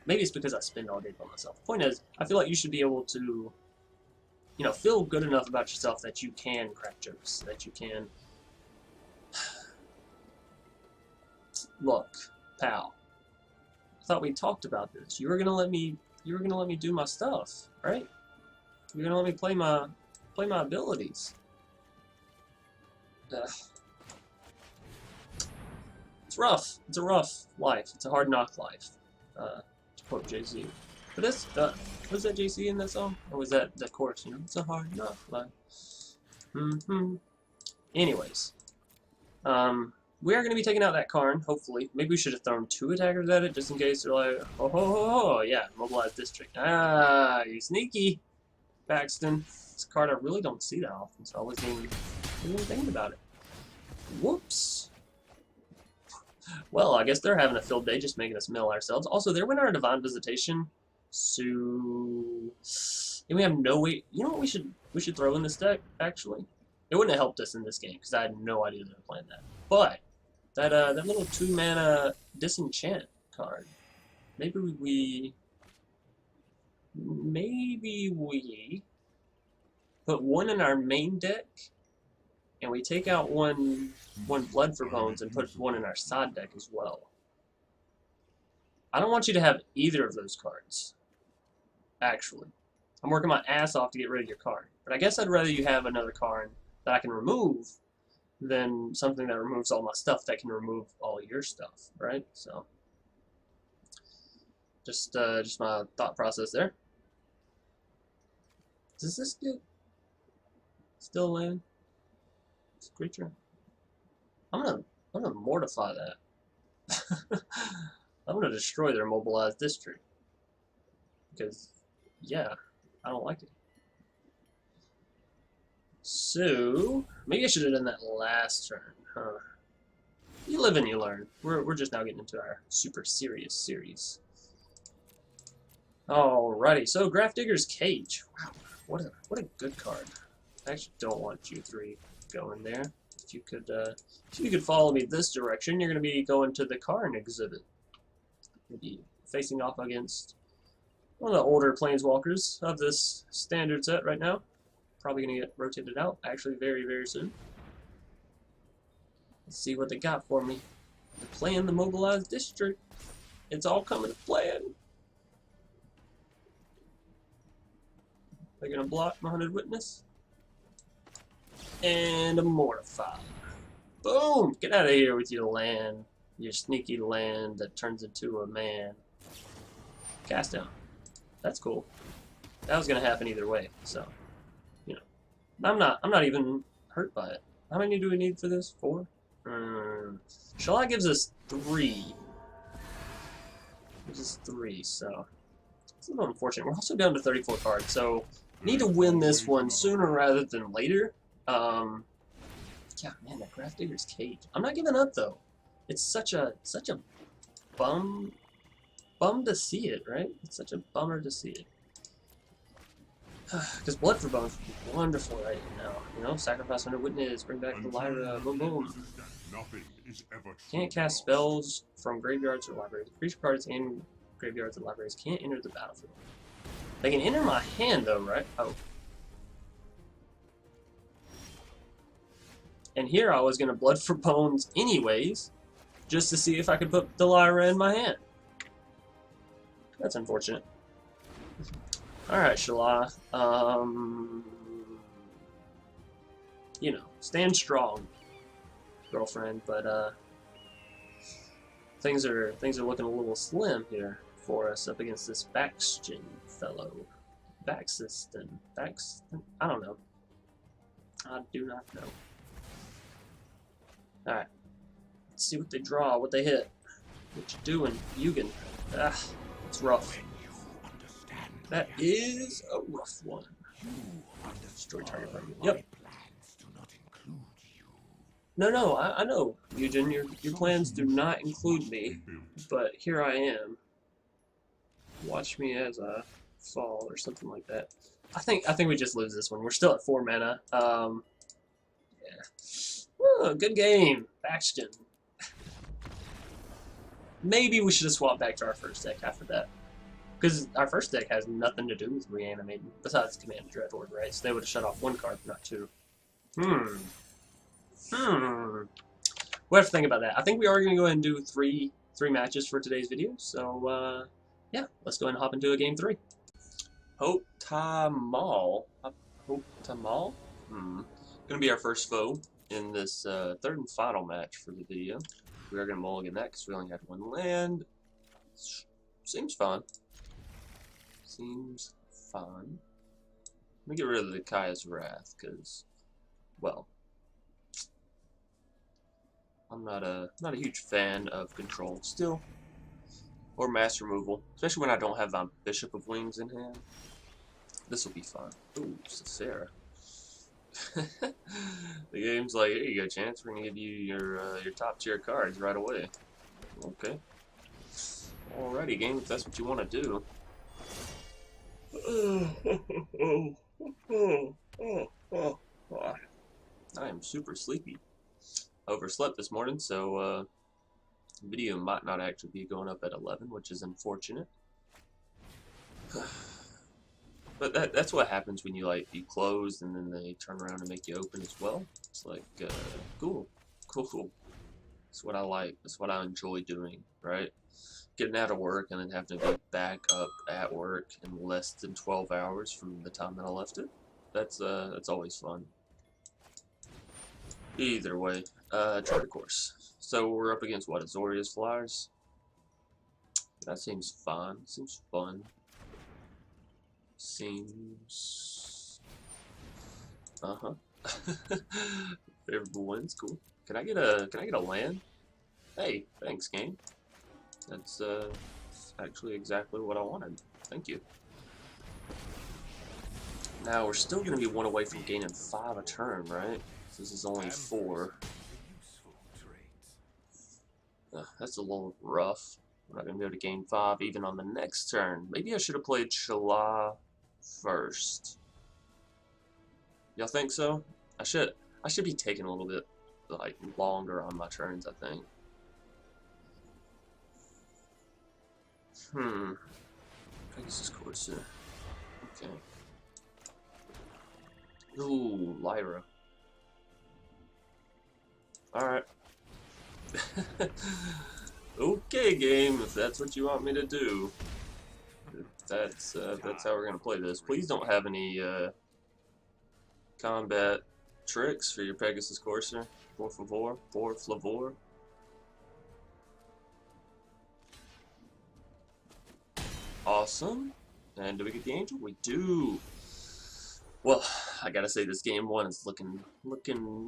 maybe it's because I spend all day by myself. Point is, I feel like you should be able to, you know, feel good enough about yourself that you can crack jokes, that you can. Look, pal. I thought we talked about this. You were gonna let me do my stuff, right? You're gonna let me play my abilities. It's rough. It's a rough life. It's a hard knock life. To quote Jay-Z. But this, was that JC in that song? Or was that the chorus? You know, it's a hard enough life. Anyways, we are going to be taking out that Karn, hopefully. Maybe we should have thrown 2 attackers at it, just in case they're like, oh, ho, ho, ho, yeah, mobilize district. Ah, you sneaky, Paxton. It's a card I really don't see that often, so I wasn't even thinking about it. Whoops. Well, I guess they're having a field day, just making us mill ourselves. Also, there went our Divine Visitation, so... And we have no way... You know what we should throw in this deck, actually? It wouldn't have helped us in this game, because I had no idea they were playing that. But, that little 2-mana Disenchant card, maybe we put 1 in our main deck, and we take out one Blood for Bones and put 1 in our side deck as well. I don't want you to have either of those cards, actually. I'm working my ass off to get rid of your card. But I guess I'd rather you have another card that I can remove than something that removes all my stuff that can remove all your stuff, right? So, just my thought process there. Does this get still land? Creature. I'm gonna mortify that. I'm gonna destroy their mobilized district. Because, yeah, I don't like it. So, maybe I should have done that last turn, huh? You live and you learn. We're just now getting into our super serious series. Alrighty, so Grafdigger's Cage. Wow, what a good card. I actually don't want you 3 going there. If you could follow me this direction, you're going to be going to the Karn exhibit. You'll be facing off against one of the older planeswalkers of this standard set right now. Probably going to get rotated out, actually, very, very soon. Let's see what they got for me. They're playing the mobilized district. It's all coming to plan. They're going to block my Hunted Witness. And a Mortify. Boom! Get out of here with your land. Your sneaky land that turns into a man. Cast down. That's cool. That was gonna happen either way, so you know. I'm not even hurt by it. How many do we need for this? 4? Shalai gives us 3. Gives us 3, so it's a little unfortunate. We're also down to 34 cards, so need to win this one sooner rather than later. Yeah, man, that Grafdigger's Cage. I'm not giving up though. It's such a bum to see it, right? It's such a bummer to see it. Because Blood for Bones would be wonderful right now. You know, sacrifice Hunted Witness, bring back the Lyra, boom boom. Can't cast spells from graveyards or libraries. Creature cards in graveyards and libraries can't enter the battlefield. They can enter my hand though, right? Oh. And here I was going to Blood for Bones anyways, just to see if I could put the Lyra in my hand. That's unfortunate. Alright, Shalai. You know, stand strong, girlfriend, but things are looking a little slim here for us up against this Baxton fellow. Baxton. I don't know. I do not know. Alright. Let's see what they draw, what they hit. What you doing, Yugen? Ah, it's rough. That is a rough one. Destroy target target. Yep. No, I know, Eugen, your plans do not include me, but here I am. Watch me as I fall, or something like that. I think we just lose this one. We're still at 4 mana. Yeah. Oh, good game, Baxton. Maybe we should have swapped back to our first deck after that. Because our first deck has nothing to do with Reanimating, besides Command the Dreadhorde, right? So they would have shut off 1 card, not 2. We'll have to think about that. I think we are going to go ahead and do three matches for today's video. So, yeah, let's go ahead and hop into a game 3. Hope Tamal. Going to be our first foe in this 3rd and final match for the video. We are going to mulligan that because we only had 1 land. Seems fun. Seems fine. Let me get rid of the Kaya's Wrath, because, well, I'm not a huge fan of control still, or mass removal, especially when I don't have my Bishop of Wings in hand. This will be fun. Ooh, Sephara. The game's like, here you go, Chance. We're gonna give you your top tier cards right away. Okay. Alrighty, game. If that's what you want to do. I am super sleepy. Overslept this morning, so video might not actually be going up at 11, which is unfortunate. But that's what happens when you close and then they turn around and make you open as well. It's like cool. That's what I like. That's what I enjoy doing, right? Getting out of work and then having to be back up at work in less than 12 hours from the time that I left it. That's always fun. Either way, charter course. So we're up against what? Azorius Flyers. That seems fun. Seems fun. Seems. Favorable wins, cool. Can I get a land? Hey, thanks, game. That's actually exactly what I wanted. Thank you. Now we're still gonna be one away from gaining 5 a turn, right? This is only 4. That's a little rough. We're not gonna be able to gain 5 even on the next turn. Maybe I should have played Shalai first. Y'all think so? I should be taking a little bit longer on my turns, I think. Pegasus Courser. Okay. Ooh, Lyra. Alright. Okay, game, if that's what you want me to do. That's how we're gonna play this. Please don't have any combat tricks for your Pegasus Courser. Por favor. Awesome. And do we get the angel? We do. Well, I gotta say this game 1 is looking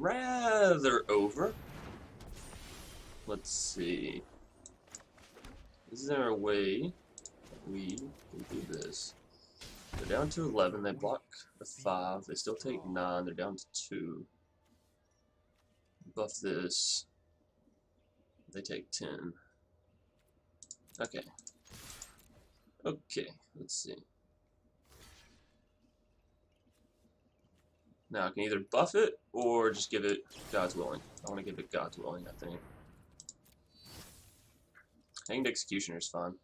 rather over. Let's see. Is there a way we can do this? They're down to 11. They block the 5. They still take 9. They're down to 2. Buff this. They take 10. Okay. Okay, let's see. Now I can either buff it or just give it God's Willing. I want to give it God's Willing, I think. Hanged Executioner is fine.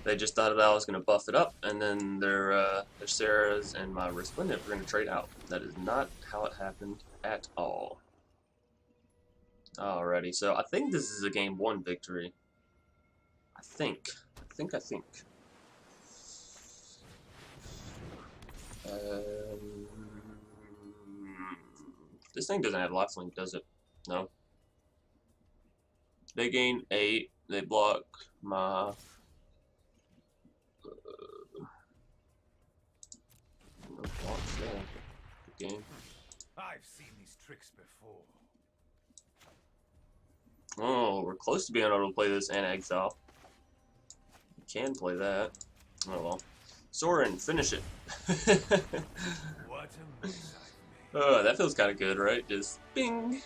They just thought that I was going to buff it up, and then their Sarah's and my Resplendent were going to trade out. That is not how it happened at all. Alrighty, so I think this is a game 1 victory. I think. This thing doesn't have lifelink, does it? No. They gain 8. They block my. No blocks there. Good game. I've seen these tricks before. Oh, we're close to being able to play this and exile. We can play that. Oh well. Sorin, finish it. What a mess I've made. Oh, that feels kind of good, right? Just bing.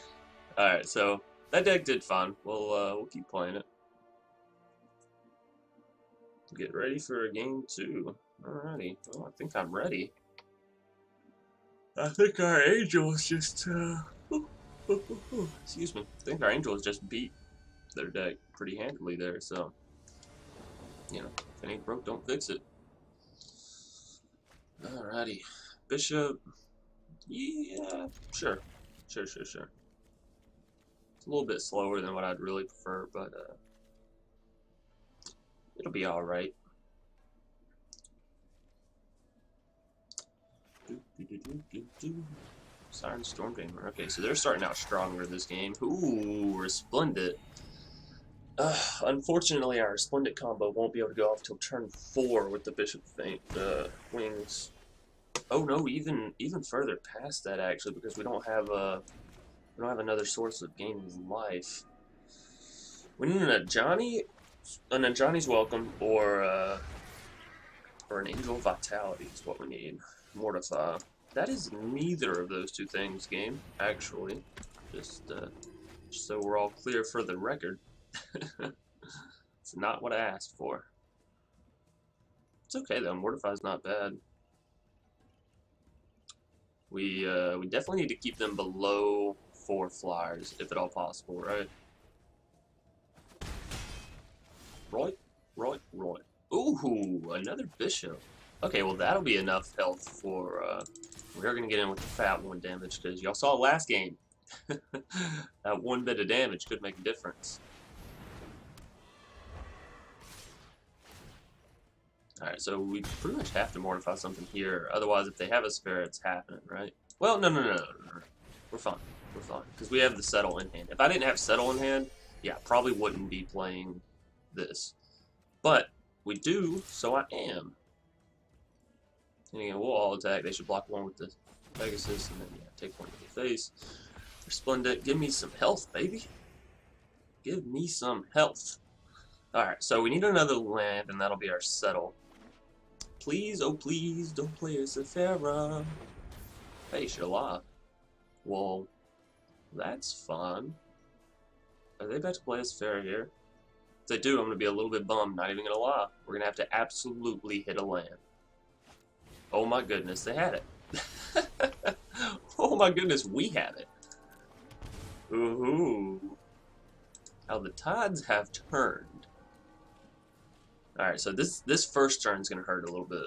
All right, so that deck did fine. We'll keep playing it. Get ready for game 2. Alrighty. Well, I think I'm ready. I think our angel is just excuse me. I think our angels just beat their deck pretty handily there, so you know, if it ain't broke, don't fix it. Alrighty. Bishop. Yeah, sure. It's a little bit slower than what I'd really prefer, but it'll be alright. Siren Stormbringer. Okay, so they're starting out stronger this game. Ooh, Resplendent. Unfortunately, our Resplendent combo won't be able to go off till turn 4 with the Bishop Wings. Oh no, even further past that actually, because we don't have another source of gaining life. We need an Ajani, Ajani's Welcome, or an Angel of Vitality is what we need. Mortify. That is neither of those two things, game. Actually, just so we're all clear for the record. It's not what I asked for. It's okay though. Mortify's not bad. We definitely need to keep them below 4 flyers, if at all possible, right? Right. Ooh, another bishop. Okay, well that'll be enough health for. We are gonna get in with the fat 1 damage because y'all saw last game. That 1 bit of damage could make a difference. Alright, so we pretty much have to mortify something here. Otherwise, if they have a Sephara, it's happening, right? Well, no. We're fine. We're fine. Because we have the Settle in hand. If I didn't have Settle in hand, yeah, probably wouldn't be playing this. But we do, so I am. And again, we'll all attack. They should block 1 with the Pegasus, and then, yeah, take 1 to the face. Resplendent, give me some health, baby. Give me some health. Alright, so we need another land, and that'll be our Settle. Please, oh please, don't play a Sephara. Hey, Shalai. Well, that's fun. Are they about to play a Sephara here? If they do, I'm going to be a little bit bummed, not even going to lie. We're going to have to absolutely hit a land. Oh my goodness, they had it. Oh my goodness, we have it. Ooh. How the tides have turned. Alright, so this first turn is going to hurt a little bit.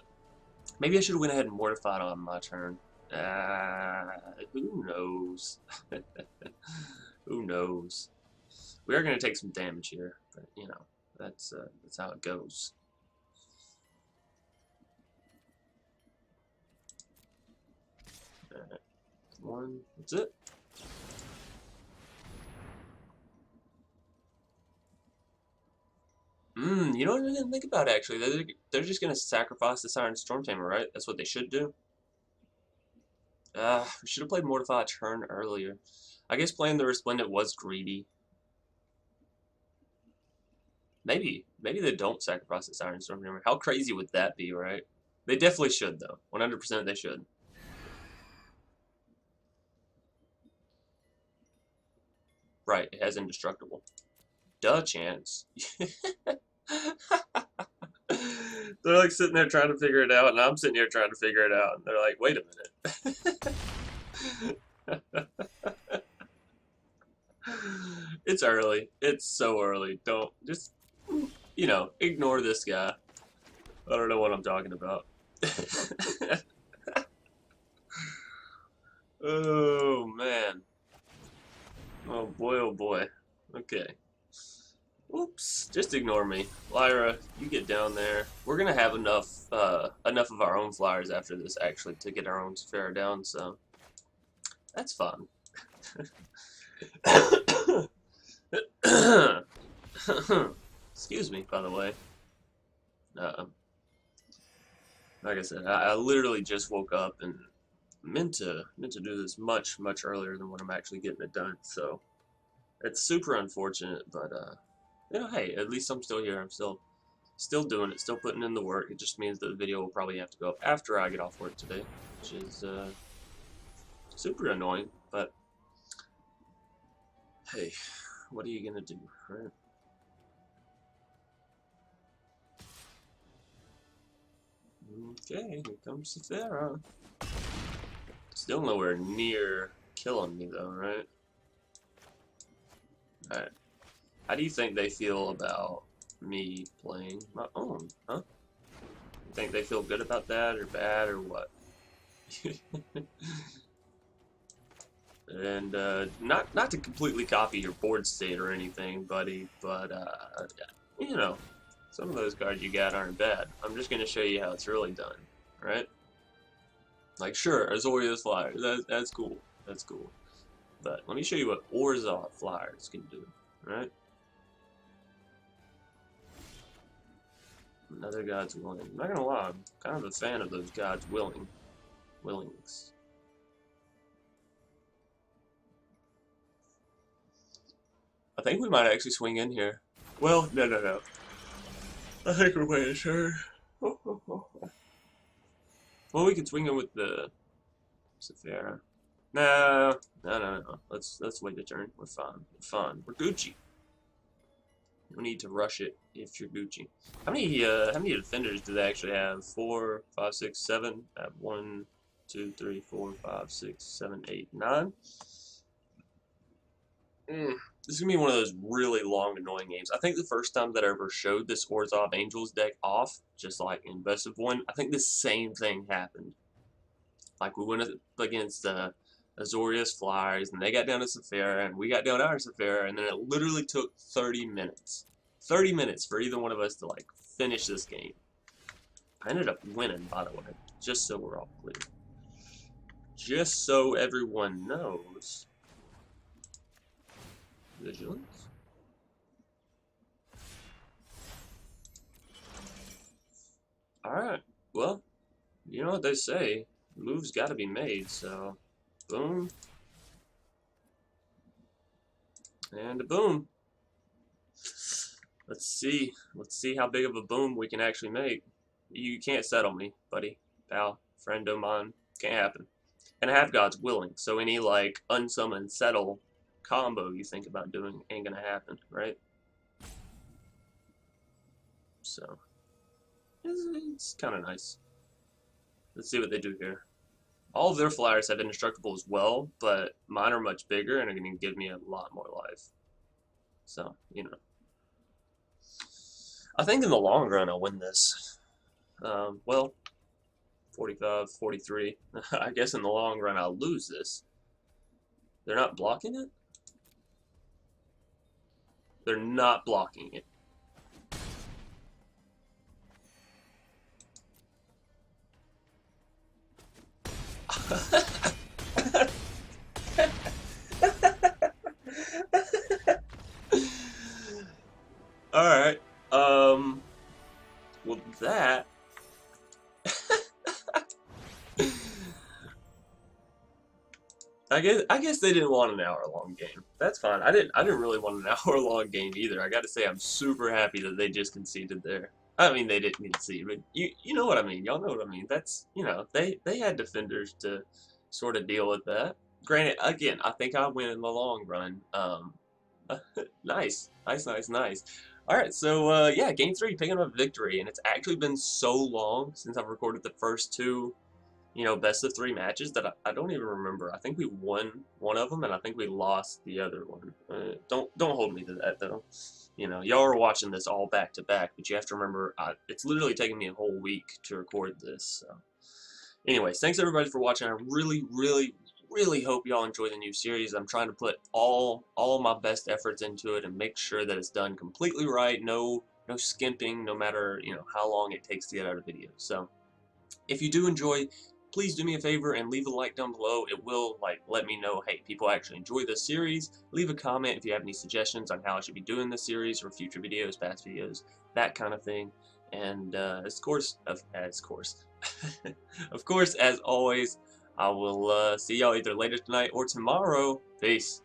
Maybe I should have went ahead and mortified on my turn. Who knows? Who knows? We are going to take some damage here, but you know, that's how it goes. Alright, 1, that's it. You know what I didn't think about actually? They're just gonna sacrifice the Siren Stormtamer, right? That's what they should do. We should have played Mortify a turn earlier. I guess playing the Resplendent was greedy. Maybe they don't sacrifice the Siren Stormtamer. How crazy would that be, right? They definitely should, though. 100% they should. Right, it has Indestructible. Duh chance. They're like sitting there trying to figure it out, and I'm sitting here trying to figure it out, and they're like, wait a minute. It's early. It's so early. Don't, just, you know, ignore this guy. I don't know what I'm talking about. Oh, man. Oh, boy, oh, boy. Okay. Oops, just ignore me. Lyra, you get down there. We're gonna have enough of our own flyers after this actually to get our own Sephara down, so that's fun. Excuse me, by the way. Like I said, I literally just woke up and meant to do this much earlier than when I'm actually getting it done, so it's super unfortunate, but you know, hey, at least I'm still here. I'm still doing it, still putting in the work. It just means that the video will probably have to go up after I get off work today, which is super annoying, but hey, what are you gonna do, right? Okay, here comes Sephara. Still nowhere near killing me though, right? Alright. How do you think they feel about me playing my own, huh? You think they feel good about that, or bad, or what? And, not to completely copy your board state or anything, buddy, but, you know, some of those cards you got aren't bad. I'm just gonna show you how it's really done, right? Like, sure, Azorius Flyers, that's cool, that's cool. But let me show you what Orzhov Flyers can do, right? Another God's Willing. I'm not gonna lie, I'm kind of a fan of those God's Willings. I think we might actually swing in here. Well, no. I think we're waiting sure. Well, we could swing in with the Sephara. No. Let's wait the turn. We're fine. We're Gucci. No need to rush it if you're Gucci. How many defenders do they actually have? 4, 5, 6, 7. I have 1, 2, 3, 4, 5, 6, 7, 8, 9. This is gonna be one of those really long, annoying games. I think the first time that I ever showed this Orzhov Angels deck off, just like in Best of 1, I think the same thing happened. Like we went up against Azorius Flyers, and they got down to Sephara, and we got down our Sephara, and then it literally took 30 minutes. 30 minutes for either one of us to like finish this game. I ended up winning, by the way, just so we're all clear. Just so everyone knows. Vigilance. Alright, well, you know what they say, moves gotta be made, so boom. And a boom. Let's see how big of a boom we can actually make. You can't settle me, buddy, pal, friend of mine. Can't happen. And I have God's Willing, so any like unsummon settle combo you think about doing ain't gonna happen, right? So it's kind of nice. Let's see what they do here. All of their flyers have indestructible as well, but mine are much bigger and are going to give me a lot more life. So, you know. I think in the long run I'll win this. Well, 45, 43. I guess in the long run I'll lose this. They're not blocking it? They're not blocking it. Alright, well that I guess they didn't want an hour-long game. That's fine. I didn't really want an hour-long game either. I gotta say I'm super happy that they just conceded there. I mean, they didn't concede, but you know what I mean. Y'all know what I mean. That's, you know, they had defenders to sort of deal with that. Granted, again, I think I win in the long run. Nice. Alright, so yeah, game 3, picking up a victory, and it's actually been so long since I've recorded the first 2, you know, best of 3 matches that I don't even remember. I think we won one of them, and I think we lost the other one. Don't hold me to that, though. You know, y'all are watching this all back to back, but you have to remember, it's literally taking me a whole week to record this. So, anyways, thanks everybody for watching. I really hope y'all enjoy the new series. I'm trying to put all my best efforts into it and make sure that it's done completely right. No skimping, no matter, you know, how long it takes to get out a video. So, if you do enjoy, please do me a favor and leave a like down below. It will like let me know, hey, people actually enjoy this series. Leave a comment if you have any suggestions on how I should be doing this series or future videos, past videos, that kind of thing. And of course, as always, I will see y'all either later tonight or tomorrow. Peace.